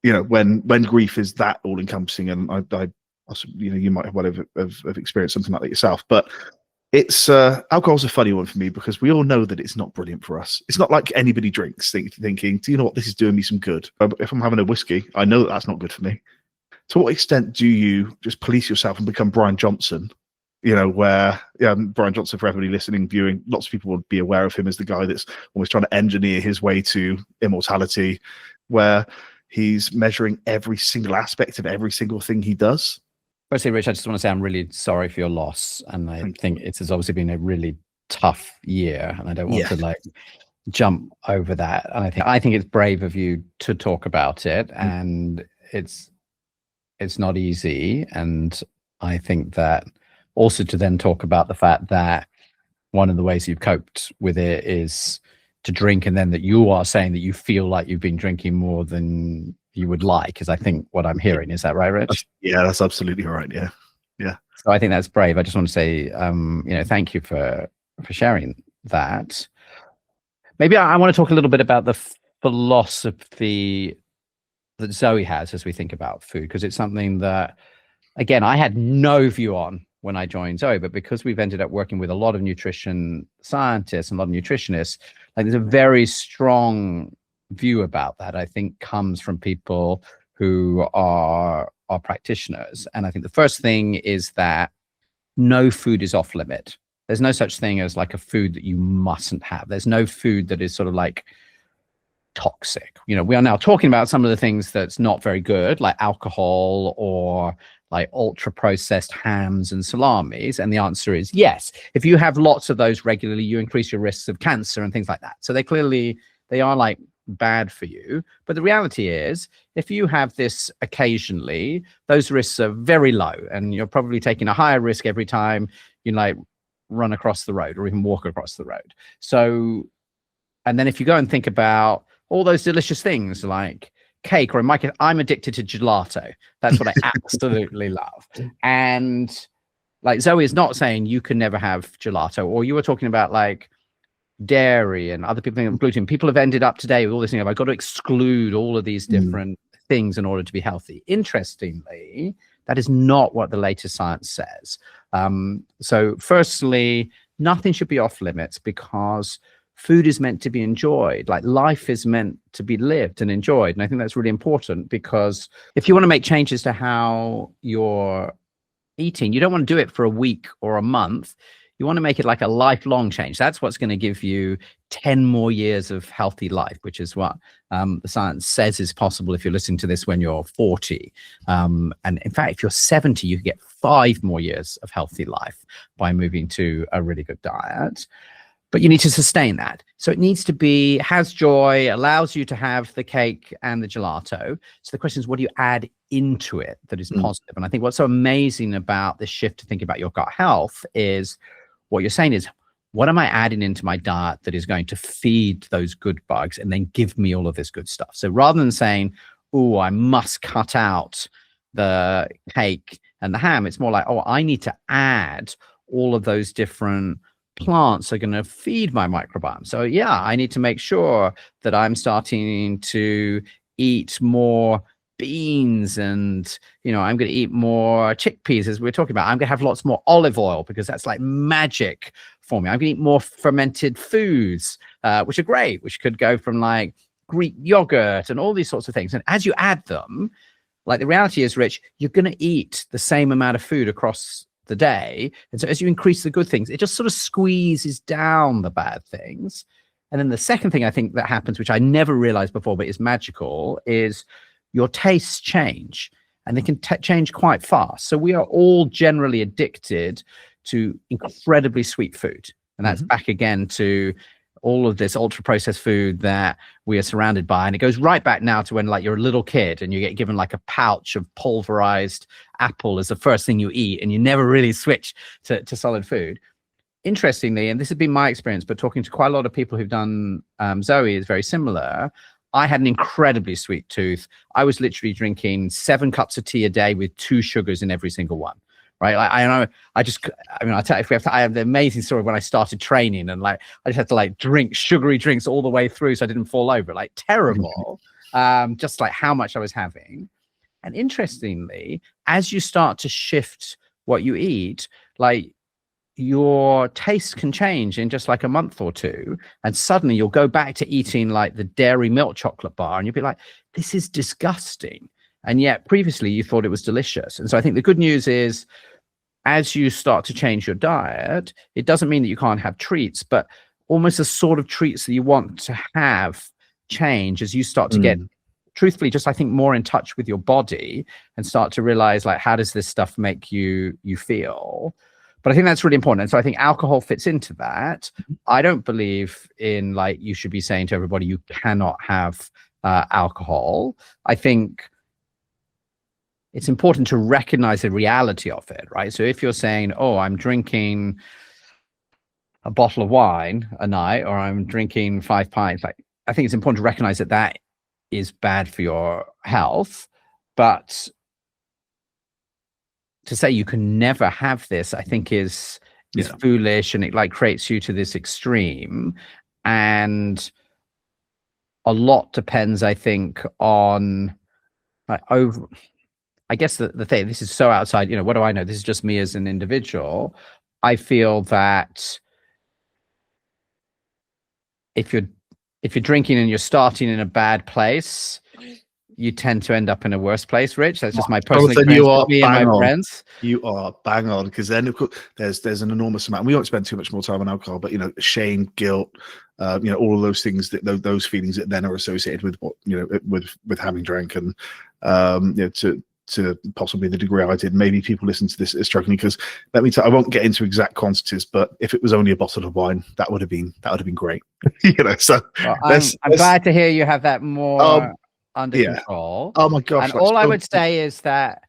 You know, when grief is that all encompassing, and I you know, you might have experienced something like that yourself, but it's alcohol's a funny one for me, because we all know that it's not brilliant for us. It's not like anybody drinks thinking, do you know what, this is doing me some good. If I'm having a whiskey, I know that that's not good for me. To what extent do you just police yourself and become Brian Johnson? You know, where Brian Johnson, for everybody listening, viewing, lots of people would be aware of him as the guy that's almost trying to engineer his way to immortality, where he's measuring every single aspect of every single thing he does. Firstly, Rich, I just want to say I'm really sorry for your loss, and I think it has obviously been a really tough year, and I don't want to like jump over that. And I think it's brave of you to talk about it, and it's not easy. And I think that also to then talk about the fact that one of the ways you've coped with it is to drink, and then that you are saying that you feel like you've been drinking more than you would like, is I think what I'm hearing. Is that right, Rich? Yeah, that's absolutely right. Yeah. So I think that's brave. I just want to say, you know, thank you for sharing that. Maybe I want to talk a little bit about the philosophy that ZOE has as we think about food, because it's something that, again, I had no view on when I joined ZOE, but because we've ended up working with a lot of nutrition scientists and a lot of nutritionists, like there's a very strong view about that, I think, comes from people who are practitioners. And I think the first thing is that no food is off limit. There's no such thing as like a food that you mustn't have. There's no food that is sort of like toxic. You know, we are now talking about some of the things that's not very good, like alcohol or like ultra processed hams and salamis? And the answer is yes. If you have lots of those regularly, you increase your risks of cancer and things like that. So they are like bad for you. But the reality is, if you have this occasionally, those risks are very low, and you're probably taking a higher risk every time you like run across the road or even walk across the road. So, and then if you go and think about all those delicious things like cake, or in my case, I'm addicted to gelato. That's what I absolutely love. And like Zoe is not saying you can never have gelato, or you were talking about like dairy and other people think gluten. People have ended up today with all this thing of, I've got to exclude all of these different things in order to be healthy. Interestingly, that is not what the latest science says. So firstly, nothing should be off limits, because food is meant to be enjoyed. Like life is meant to be lived and enjoyed. And I think that's really important, because if you want to make changes to how you're eating, you don't want to do it for a week or a month. You want to make it like a lifelong change. That's what's going to give you 10 more years of healthy life, which is what the science says is possible if you're listening to this when you're 40. And in fact, if you're 70, you can get 5 more years of healthy life by moving to a really good diet. But you need to sustain that. So it needs to be, has joy, allows you to have the cake and the gelato. So the question is, what do you add into it that is positive? And I think what's so amazing about this shift to think about your gut health is what you're saying is, what am I adding into my diet that is going to feed those good bugs and then give me all of this good stuff? So rather than saying, oh, I must cut out the cake and the ham, it's more like, oh, I need to add all of those different plants are going to feed my microbiome. So yeah, I need to make sure that I'm starting to eat more beans, and I'm going to eat more chickpeas, as we're talking about. I'm going to have lots more olive oil, because that's like magic for me. I'm going to eat more fermented foods, which are great, which could go from like Greek yogurt and all these sorts of things. And as you add them, like the reality is, Rich, you're going to eat the same amount of food across the day. And so as you increase the good things, it just sort of squeezes down the bad things. And then the second thing I think that happens, which I never realized before, but is magical, is your tastes change, and they can change quite fast. So we are all generally addicted to incredibly sweet food. And that's back again to all of this ultra processed food that we are surrounded by. And it goes right back now to when like you're a little kid and you get given like a pouch of pulverized apple as the first thing you eat, and you never really switch to solid food. Interestingly, and this has been my experience, but talking to quite a lot of people who've done ZOE is very similar. I had an incredibly sweet tooth. I was literally drinking 7 cups of tea a day with 2 sugars in every single one. Right. Like, I know. I tell you, I have the amazing story when I started training, and like I just had to like drink sugary drinks all the way through so I didn't fall over. Like terrible. Just like how much I was having. And interestingly, as you start to shift what you eat, like your taste can change in just like a month or two, and suddenly you'll go back to eating like the dairy milk chocolate bar, and you'll be like, this is disgusting. And yet previously you thought it was delicious. And so I think the good news is, as you start to change your diet, it doesn't mean that you can't have treats, but almost the sort of treats that you want to have change as you start to get, truthfully, just I think more in touch with your body and start to realize like, how does this stuff make you feel? But I think that's really important. And so I think alcohol fits into that. I don't believe in like, you should be saying to everybody, you cannot have alcohol. I think it's important to recognize the reality of it, right? So if you're saying, oh, I'm drinking a bottle of wine a night, or I'm drinking 5 pints, like I think it's important to recognize that that is bad for your health. But to say you can never have this, I think is foolish, and it like creates you to this extreme. And a lot depends, I think, on like I guess the thing, this is so outside, what do I know? This is just me as an individual. I feel that if you're drinking and you're starting in a bad place, you tend to end up in a worse place, Rich. That's just my personal experience with me and my friends. You are bang on, because then of course there's an enormous amount. We won't spend too much more time on alcohol, but shame, guilt, all of those things, that those feelings that then are associated with what with having drank, and to possibly the degree I did. Maybe people listen to this are struggling, because let me tell, I won't get into exact quantities, but if it was only a bottle of wine, that would have been great. So well, I'm glad to hear you have that more under control. Oh my gosh! And all I would say is that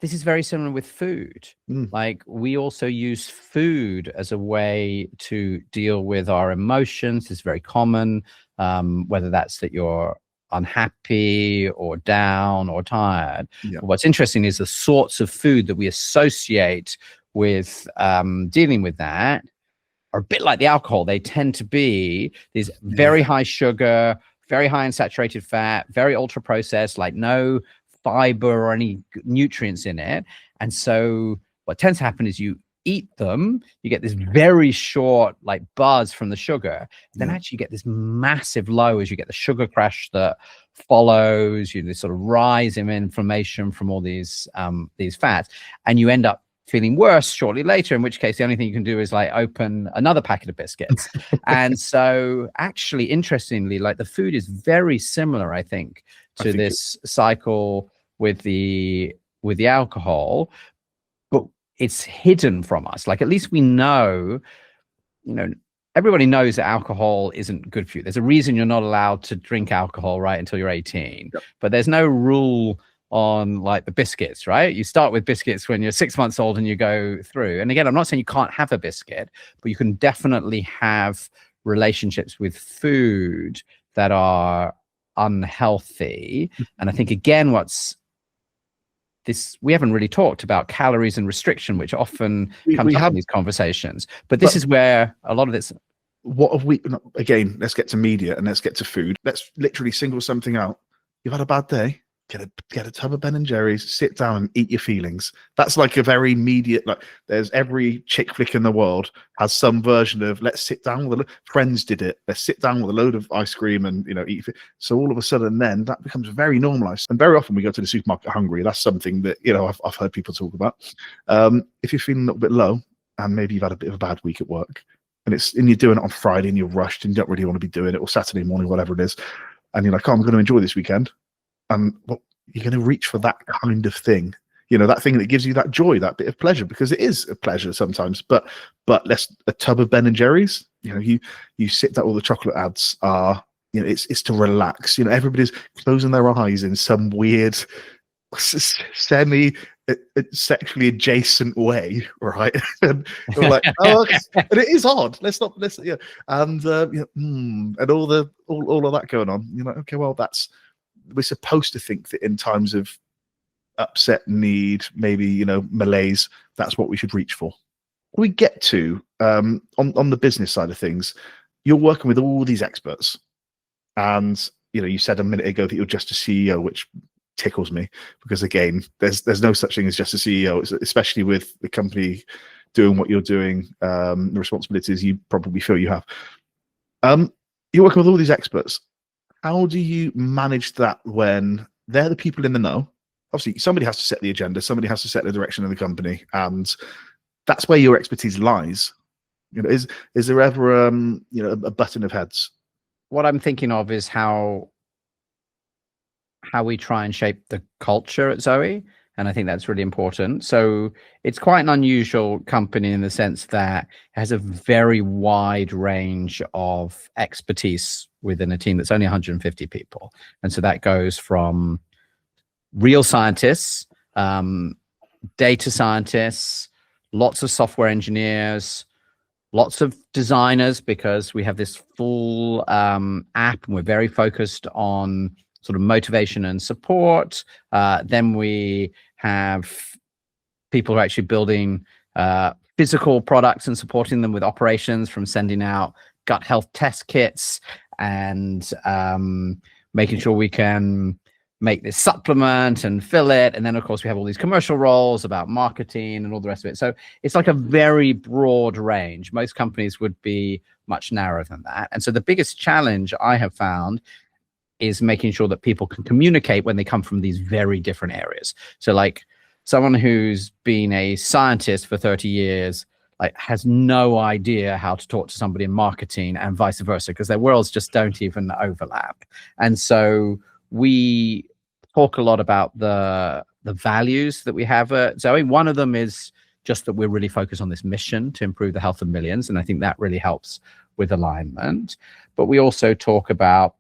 this is very similar with food. Like, we also use food as a way to deal with our emotions. It's very common, whether that's that you're unhappy or down or tired. What's interesting is the sorts of food that we associate with dealing with that are a bit like the alcohol. They tend to be these very high sugar, very high in saturated fat, very ultra processed, like no fiber or any nutrients in it. And so what tends to happen is you eat them, you get this very short like buzz from the sugar, then actually you get this massive low as you get the sugar crash that follows, you this sort of rise in inflammation from all these fats, and you end up feeling worse shortly later, in which case the only thing you can do is like open another packet of biscuits. And so actually, interestingly, like the food is very similar, I think this cycle with the alcohol, but it's hidden from us. Like, at least we know, everybody knows that alcohol isn't good for you. There's a reason you're not allowed to drink alcohol, right, until you're 18. But there's no rule on like the biscuits, right? You start with biscuits when you're 6 months old and you go through. And again, I'm not saying you can't have a biscuit, but you can definitely have relationships with food that are unhealthy. And I think, again, we haven't really talked about calories and restriction, which often comes up in these conversations. But this is where a lot of this. What have we? Again, let's get to media and let's get to food. Let's literally single something out. You've had a bad day. Get a tub of Ben and Jerry's, sit down and eat your feelings. That's like a very immediate, like, there's every chick flick in the world has some version of let's sit down with Friends did it. Let's sit down with a load of ice cream and eat. So all of a sudden then that becomes very normalized. And very often we go to the supermarket hungry. That's something that I've heard people talk about. If you're feeling a little bit low and maybe you've had a bit of a bad week at work, and you're doing it on Friday and you're rushed and you don't really want to be doing it, or Saturday morning, whatever it is, and you're like, I'm going to enjoy this weekend. And you're going to reach for that kind of thing, that thing that gives you that joy, that bit of pleasure, because it is a pleasure sometimes. But a tub of Ben and Jerry's, you sit that all the chocolate ads are, it's to relax. Everybody's closing their eyes in some weird, semi sexually adjacent way, right? And you're like, oh, and it is odd. And all of that going on. You're like, okay, well, we're supposed to think that in times of upset, need, maybe malaise, that's what we should reach for. We get to on the business side of things, you're working with all these experts, and you said a minute ago that you're just a CEO, which tickles me, because again, there's no such thing as just a CEO, especially with the company doing what you're doing, the responsibilities you probably feel you have. You're working with all these experts. How do you manage that when they're the people in the know? Obviously, somebody has to set the agenda, somebody has to set the direction of the company, and that's where your expertise lies. Is there ever a button of heads? What I'm thinking of is how we try and shape the culture at ZOE, and I think that's really important. So it's quite an unusual company in the sense that it has a very wide range of expertise within a team that's only 150 people. And so that goes from real scientists, data scientists, lots of software engineers, lots of designers, because we have this full app and we're very focused on sort of motivation and support. Then we have people who are actually building physical products and supporting them with operations, from sending out gut health test kits and making sure we can make this supplement and fill it. And then, of course, we have all these commercial roles about marketing and all the rest of it. So it's like a very broad range. Most companies would be much narrower than that. And so the biggest challenge I have found is making sure that people can communicate when they come from these very different areas. So like someone who's been a scientist for 30 years, like, has no idea how to talk to somebody in marketing, and vice versa, because their worlds just don't even overlap. And so we talk a lot about the the values that we have at Zoe. One of them is just that we're really focused on this mission to improve the health of millions, and I think that really helps with alignment. But we also talk about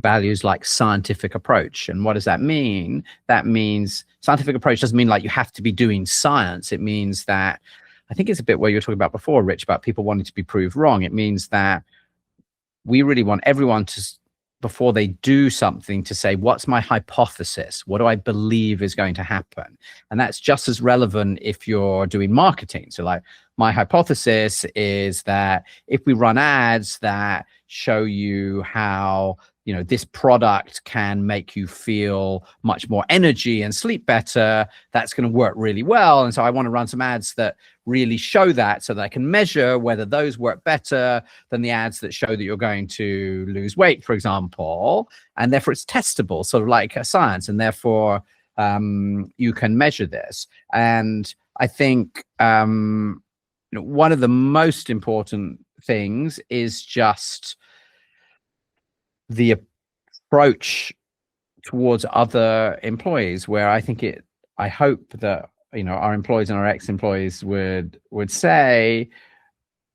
values like scientific approach. And what does that mean? That means scientific approach doesn't mean like you have to be doing science. It means that, I think it's a bit what you were talking about before, Rich, about people wanting to be proved wrong. It means that we really want everyone to, before they do something, to say, what's my hypothesis? What do I believe is going to happen? And that's just as relevant if you're doing marketing. So like, my hypothesis is that if we run ads that show you how, you know, this product can make you feel much more energy and sleep better, that's going to work really well. And so I want to run some ads that really show that, so that I can measure whether those work better than the ads that show that you're going to lose weight, for example. And therefore it's testable, sort of like a science, and therefore you can measure this. And I think you know, one of the most important things is just the approach towards other employees, where I think I hope that, you know, our employees and our ex-employees would say,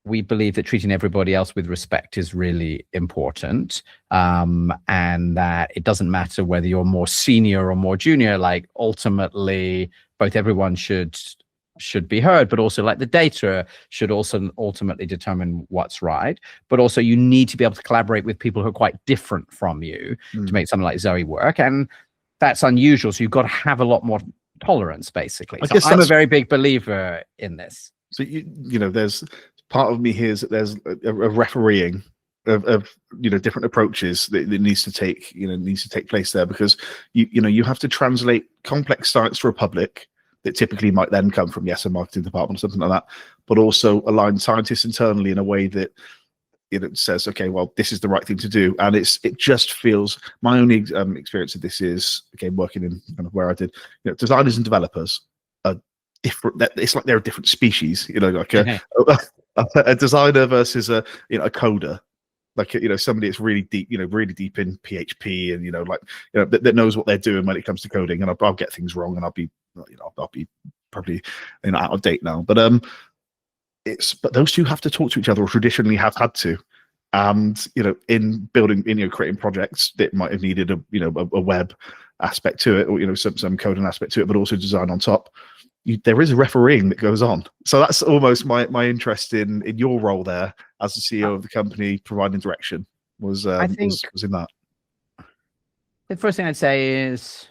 we believe that treating everybody else with respect is really important, and that it doesn't matter whether you're more senior or more junior. Like, ultimately, both everyone should be heard, but also like the data should also ultimately determine what's right. But also you need to be able to collaborate with people who are quite different from you to make something like Zoe work. And that's unusual. So you've got to have a lot more tolerance, basically. So I'm a very big believer in this. So, you know, there's part of me here is that there's a refereeing of you know, different approaches that needs to take place there, because you know, you have to translate complex science for a public that typically might then come from, yes, a marketing department or something like that, but also align scientists internally in a way that, you know, says, okay, well, this is the right thing to do. And it just feels, my only experience of this is, again, working in kind of where I did, you know, designers and developers are different. It's like they're a different species, you know, like a designer versus a coder. Like, you know, somebody that's really deep in PHP, and, you know, like, you know, that knows what they're doing when it comes to coding. And I'll get things wrong, and I'll be probably, you know, out of date now. But but those two have to talk to each other, or traditionally have had to. And, you know, in building, you know, creating projects that might have needed a web aspect to it, or, you know, some coding aspect to it, but also design on top. There is a refereeing that goes on. So that's almost my interest in your role there as the CEO of the company, providing direction, was in that. The first thing I'd say is,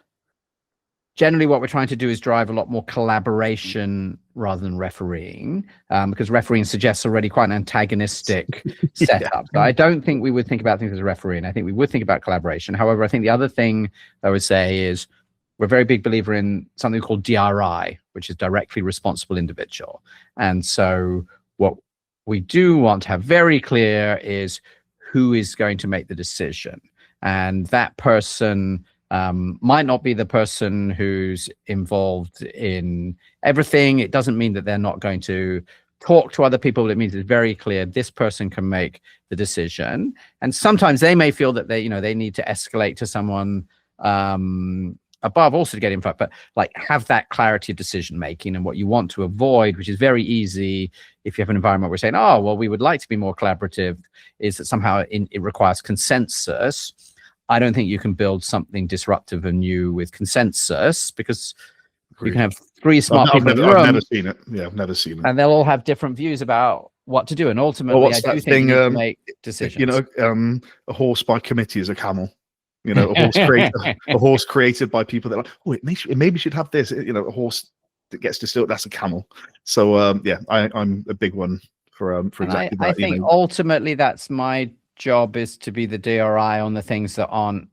generally what we're trying to do is drive a lot more collaboration rather than refereeing, because refereeing suggests already quite an antagonistic setup. So I don't think we would think about things as refereeing. I think we would think about collaboration. However, I think the other thing I would say is, we're a very big believer in something called DRI, which is directly responsible individual. And so what we do want to have very clear is who is going to make the decision. And that person might not be the person who's involved in everything. It doesn't mean that they're not going to talk to other people, but it means it's very clear this person can make the decision. And sometimes they may feel that they need to escalate to someone above also to get input, but like, have that clarity of decision making. And what you want to avoid, which is very easy if you have an environment where we're saying, oh, well, we would like to be more collaborative, is that somehow it requires consensus. I don't think you can build something disruptive and new with consensus, because you can have three smart people in the room. I've never seen it. Yeah, I've never seen it. And they'll all have different views about what to do. And ultimately, I do think you need to make decisions. You know, a horse by committee is a camel. You know, a horse created by people that are like, oh, it maybe should have this. You know, a horse that gets distilled, that's a camel. So yeah, I'm a big one for exactly that. I think ultimately that's my job, is to be the DRI on the things that aren't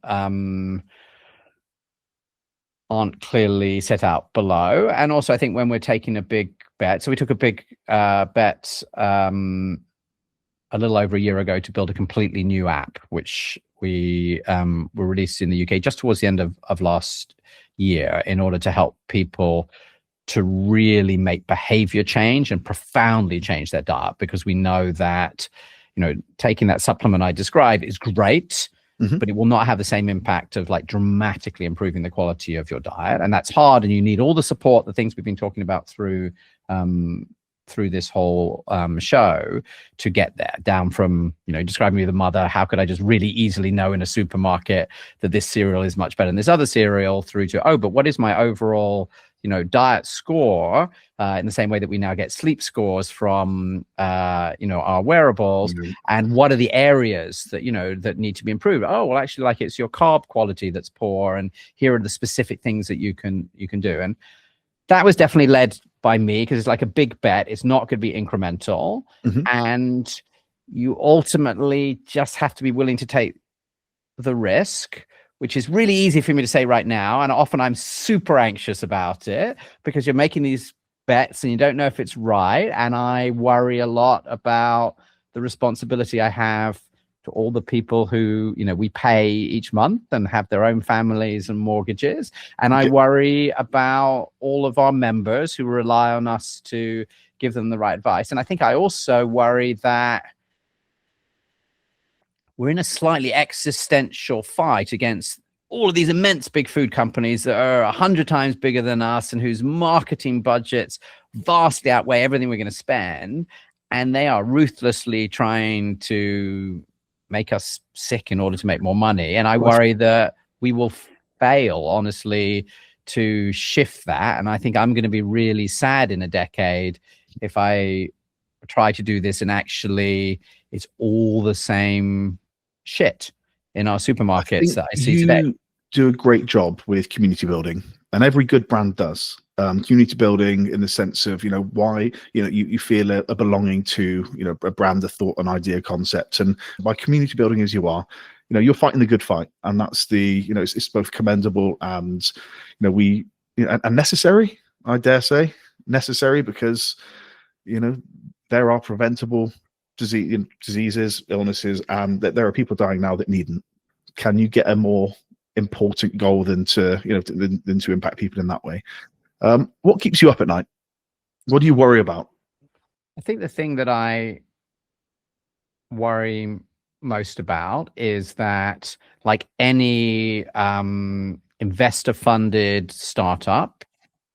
clearly set out below. And also, I think when we're taking a big bet, so we took a big bet a little over a year ago to build a completely new app, which we were released in the UK just towards the end of last year, in order to help people to really make behavior change and profoundly change their diet. Because we know that, you know, taking that supplement I described is great, but it will not have the same impact of like dramatically improving the quality of your diet. And that's hard. And you need all the support, the things we've been talking about through this whole show to get there, down from, describing me the mother, how could I just really easily know in a supermarket that this cereal is much better than this other cereal, through to, but what is my overall diet score, in the same way that we now get sleep scores from our wearables, and what are the areas that that need to be improved. Oh, well, actually, like, it's your carb quality that's poor, and here are the specific things that you can do. And that was definitely led by me, because it's like a big bet. It's not going to be incremental, and you ultimately just have to be willing to take the risk, which is really easy for me to say right now. And often I'm super anxious about it, because you're making these bets and you don't know if it's right. And I worry a lot about the responsibility I have to all the people who, we pay each month and have their own families and mortgages. And I worry about all of our members who rely on us to give them the right advice. And I think I also worry that we're in a slightly existential fight against all of these immense big food companies that are 100 times bigger than us, and whose marketing budgets vastly outweigh everything we're going to spend. And they are ruthlessly trying to make us sick in order to make more money. And I worry that we will fail, honestly, to shift that. And I think I'm going to be really sad in a decade if I try to do this and actually it's all the same shit in our supermarkets that I see today. You do a great job with community building, and every good brand does. Community building in the sense of, why, you feel a belonging to, a brand, a thought, an idea, concept. And by community building as you are, you're fighting the good fight. And that's it's both commendable and, and necessary, I dare say, necessary, because, there are preventable diseases, illnesses, and that there are people dying now that needn't. Can you get a more important goal than to impact people in that way? What keeps you up at night? What do you worry about? I think the thing that I worry most about is that, like any investor funded startup,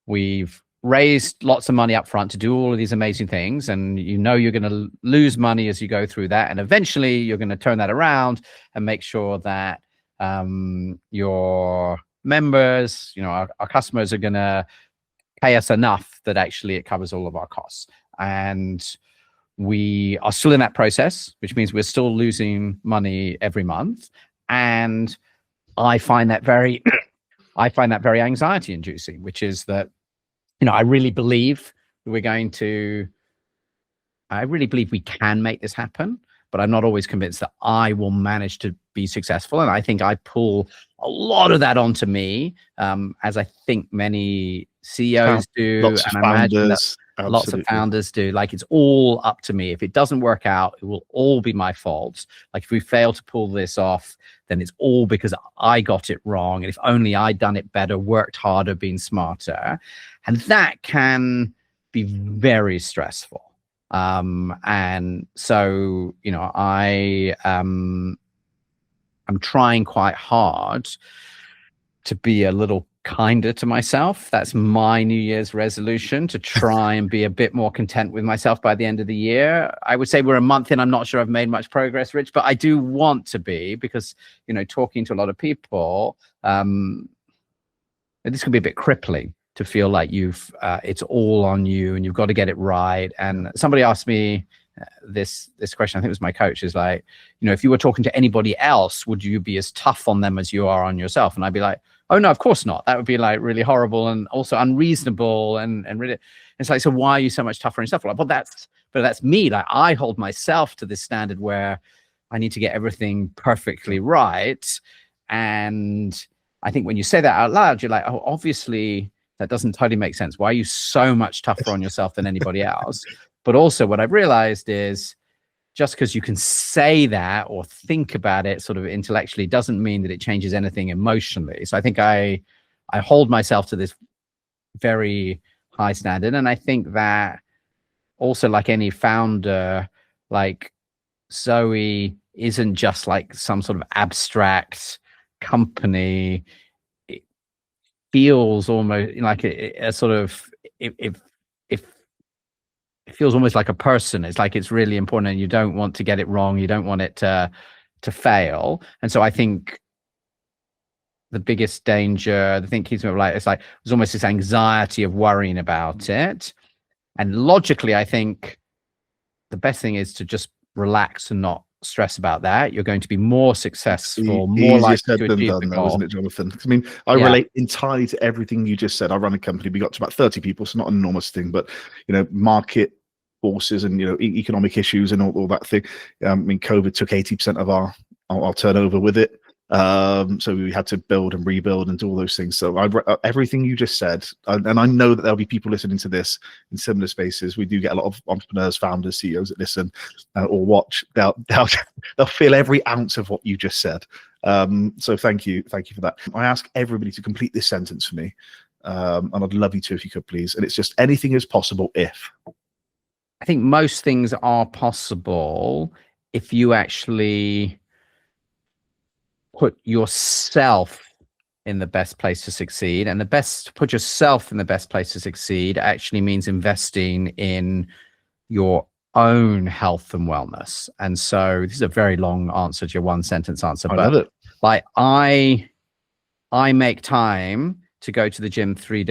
we've raised lots of money up front to do all of these amazing things, and you're going to lose money as you go through that, and eventually you're going to turn that around and make sure that your members, our customers, are going to pay us enough that actually it covers all of our costs. And we are still in that process, which means we're still losing money every month. And I find that very anxiety inducing, which is that, I really believe we can make this happen, but I'm not always convinced that I will manage to be successful. And I think I pull a lot of that onto me, as I think many CEOs do. Lots of founders. Lots of founders do. Like, it's all up to me. If it doesn't work out, it will all be my fault. Like, if we fail to pull this off, then it's all because I got it wrong. And if only I'd done it better, worked harder, been smarter. And that can be very stressful. And so, I'm trying quite hard to be a little kinder to myself. That's my New Year's resolution, to try and be a bit more content with myself by the end of the year. I would say we're a month in. I'm not sure I've made much progress, Rich, but I do want to be, because, talking to a lot of people, this can be a bit crippling to feel like it's all on you and you've got to get it right. And somebody asked me this question, I think it was my coach, is like, if you were talking to anybody else, would you be as tough on them as you are on yourself? And I'd be like, oh no, of course not. That would be like really horrible and also unreasonable and really. It's like, so why are you so much tougher on yourself? Like, but that's me. Like, I hold myself to this standard where I need to get everything perfectly right. And I think when you say that out loud, you're like, oh, obviously that doesn't totally make sense. Why are you so much tougher on yourself than anybody else? But also what I've realized is, just because you can say that or think about it sort of intellectually doesn't mean that it changes anything emotionally. So I think I hold myself to this very high standard. And I think that also, like any founder, like ZOE isn't just like some sort of abstract company. It feels almost like a sort of, if it feels almost like a person. It's like it's really important, and you don't want to get it wrong. You don't want it to fail. And so I think the biggest danger, the thing keeps me up like, it's like there's almost this anxiety of worrying about it. And logically, I think the best thing is to just relax and not stress about that. You're going to be more successful, more likely to achieve the goal. Isn't it, Jonathan? I mean, I relate entirely to everything you just said. I run a company. We got to about 30 people, so not an enormous thing, but market forces and economic issues and all that thing. I mean, COVID took 80% of our turnover with it. So we had to build and rebuild and do all those things. So everything you just said, and I know that there'll be people listening to this in similar spaces. We do get a lot of entrepreneurs, founders, CEOs that listen or watch. They'll feel every ounce of what you just said. So thank you for that. I ask everybody to complete this sentence for me, and I'd love you to if you could, please. And it's just, anything is possible if. I think most things are possible if you actually put yourself in the best place to succeed. And put yourself in the best place to succeed actually means investing in your own health and wellness. And so this is a very long answer to your one sentence answer. I love it. Like I make time to go to the gym 3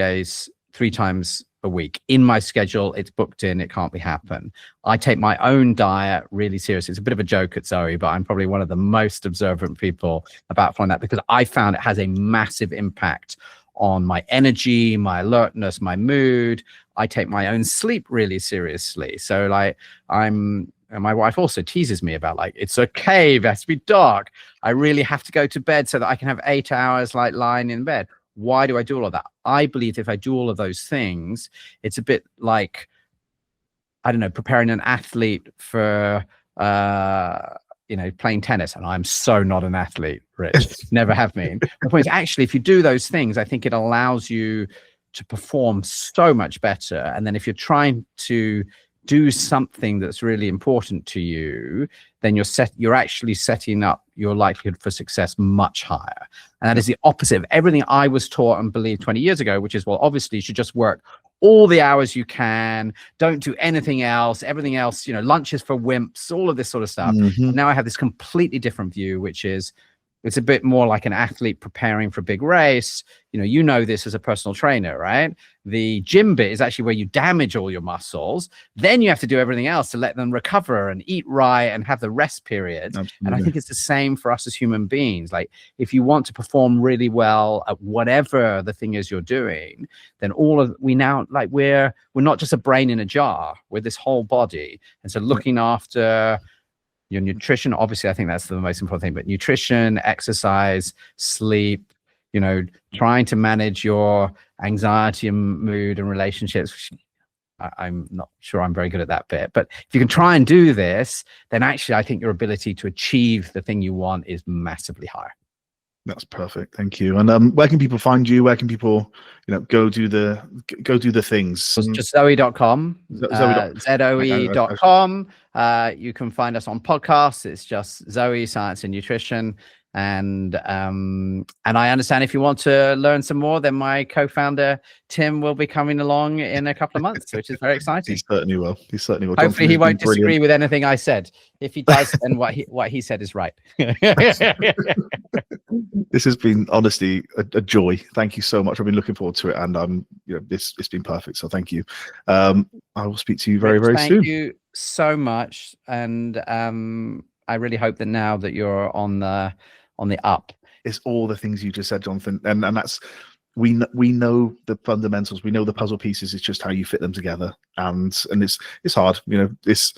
times a week in my schedule. It's booked in. It can't be happen. I take my own diet really seriously. It's a bit of a joke at ZOE, but I'm probably one of the most observant people about following that, because I found it has a massive impact on my energy, my alertness, my mood. I take my own sleep really seriously. So like and my wife also teases me about like, it's a cave, it has to be dark. I really have to go to bed so that I can have 8 hours like lying in bed. Why do I do all of that? I believe if I do all of those things, it's a bit like, I don't know, preparing an athlete for, playing tennis. And I'm so not an athlete, Rich. Never have been. The point is, actually, if you do those things, I think it allows you to perform so much better. And then if you're trying to do something that's really important to you, then you're actually setting up your likelihood for success much higher. And that is the opposite of everything I was taught and believed 20 years ago, which is, well, obviously you should just work all the hours you can, don't do anything else, everything else, lunch is for wimps, all of this sort of stuff. Mm-hmm. Now I have this completely different view, which is, it's a bit more like an athlete preparing for a big race. You know this as a personal trainer, right? The gym bit is actually where you damage all your muscles. Then you have to do everything else to let them recover and eat right and have the rest period. Absolutely. And I think it's the same for us as human beings. Like, if you want to perform really well at whatever the thing is you're doing, then we're not just a brain in a jar. We're this whole body. And so looking after your nutrition, obviously, I think that's the most important thing, but nutrition, exercise, sleep, trying to manage your anxiety and mood and relationships. I'm not sure I'm very good at that bit, but if you can try and do this, then actually I think your ability to achieve the thing you want is massively higher. That's perfect. Thank you. And where can people find you? Where can people, go do the things? Just zoe.com, Zoe.com. ZOE.com. You can find us on podcasts. It's just ZOE, Science and Nutrition. And I understand if you want to learn some more, then my co-founder Tim will be coming along in a couple of months, which is very exciting. He certainly will. Hopefully he won't disagree with anything I said. If he does, then what he said is right. This has been honestly a joy. Thank you so much. I've been looking forward to it, and it's been perfect. So thank you. I will speak to you very, very soon. Thank you so much, and I really hope that now that you're on the up, it's all the things you just said, Jonathan, and that's we know the fundamentals, we know the puzzle pieces. It's just how you fit them together, and it's hard. This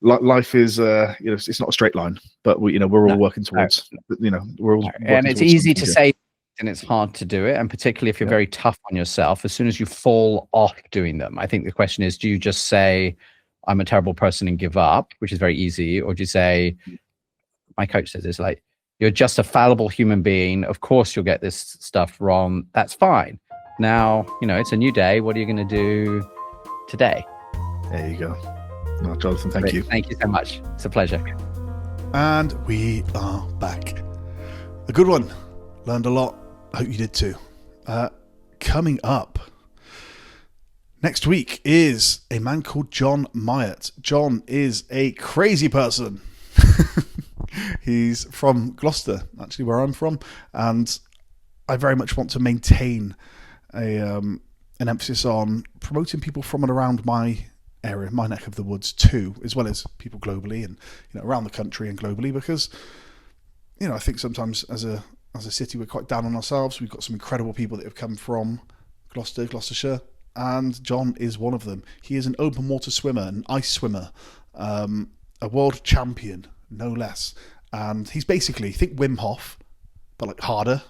life is it's not a straight line, but we're all working towards. We're all and it's easy to say, and it's hard to do it, and particularly if you're very tough on yourself. As soon as you fall off doing them, I think the question is, do you just say, I'm a terrible person and give up, which is very easy? Or do you say, my coach says this, like, you're just a fallible human being. Of course you'll get this stuff wrong. That's fine. Now, it's a new day. What are you going to do today? There you go. Well, Jonathan, thank you. Thank you so much. It's a pleasure. And we are back. A good one. Learned a lot. Hope you did too. Coming up next week is a man called John Myatt. John is a crazy person. He's from Gloucester, actually where I'm from, and I very much want to maintain an emphasis on promoting people from and around my area, my neck of the woods too, as well as people globally and around the country and globally, because I think sometimes as a city we're quite down on ourselves. We've got some incredible people that have come from Gloucestershire, and John is one of them. He is an open water swimmer, an ice swimmer, a world champion, no less. And he's basically, think Wim Hof, but like harder.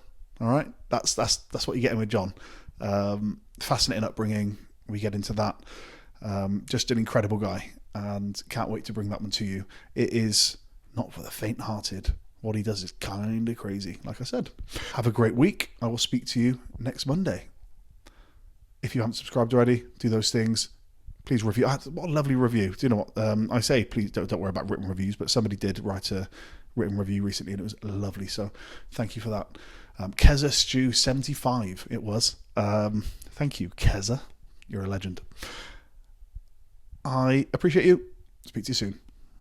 All right, that's what you're getting with John. Fascinating upbringing. We get into that. Just an incredible guy, and can't wait to bring that one to you. It is not for the faint-hearted. What he does is kind of crazy, like I said. Have a great week. I will speak to you next Monday. If you haven't subscribed already, do those things. Please review. What a lovely review. Do you know what? I say, please don't worry about written reviews, but somebody did write a written review recently, and it was lovely. So thank you for that. Keza Stew 75 it was. Thank you, Keza. You're a legend. I appreciate you. Speak to you soon.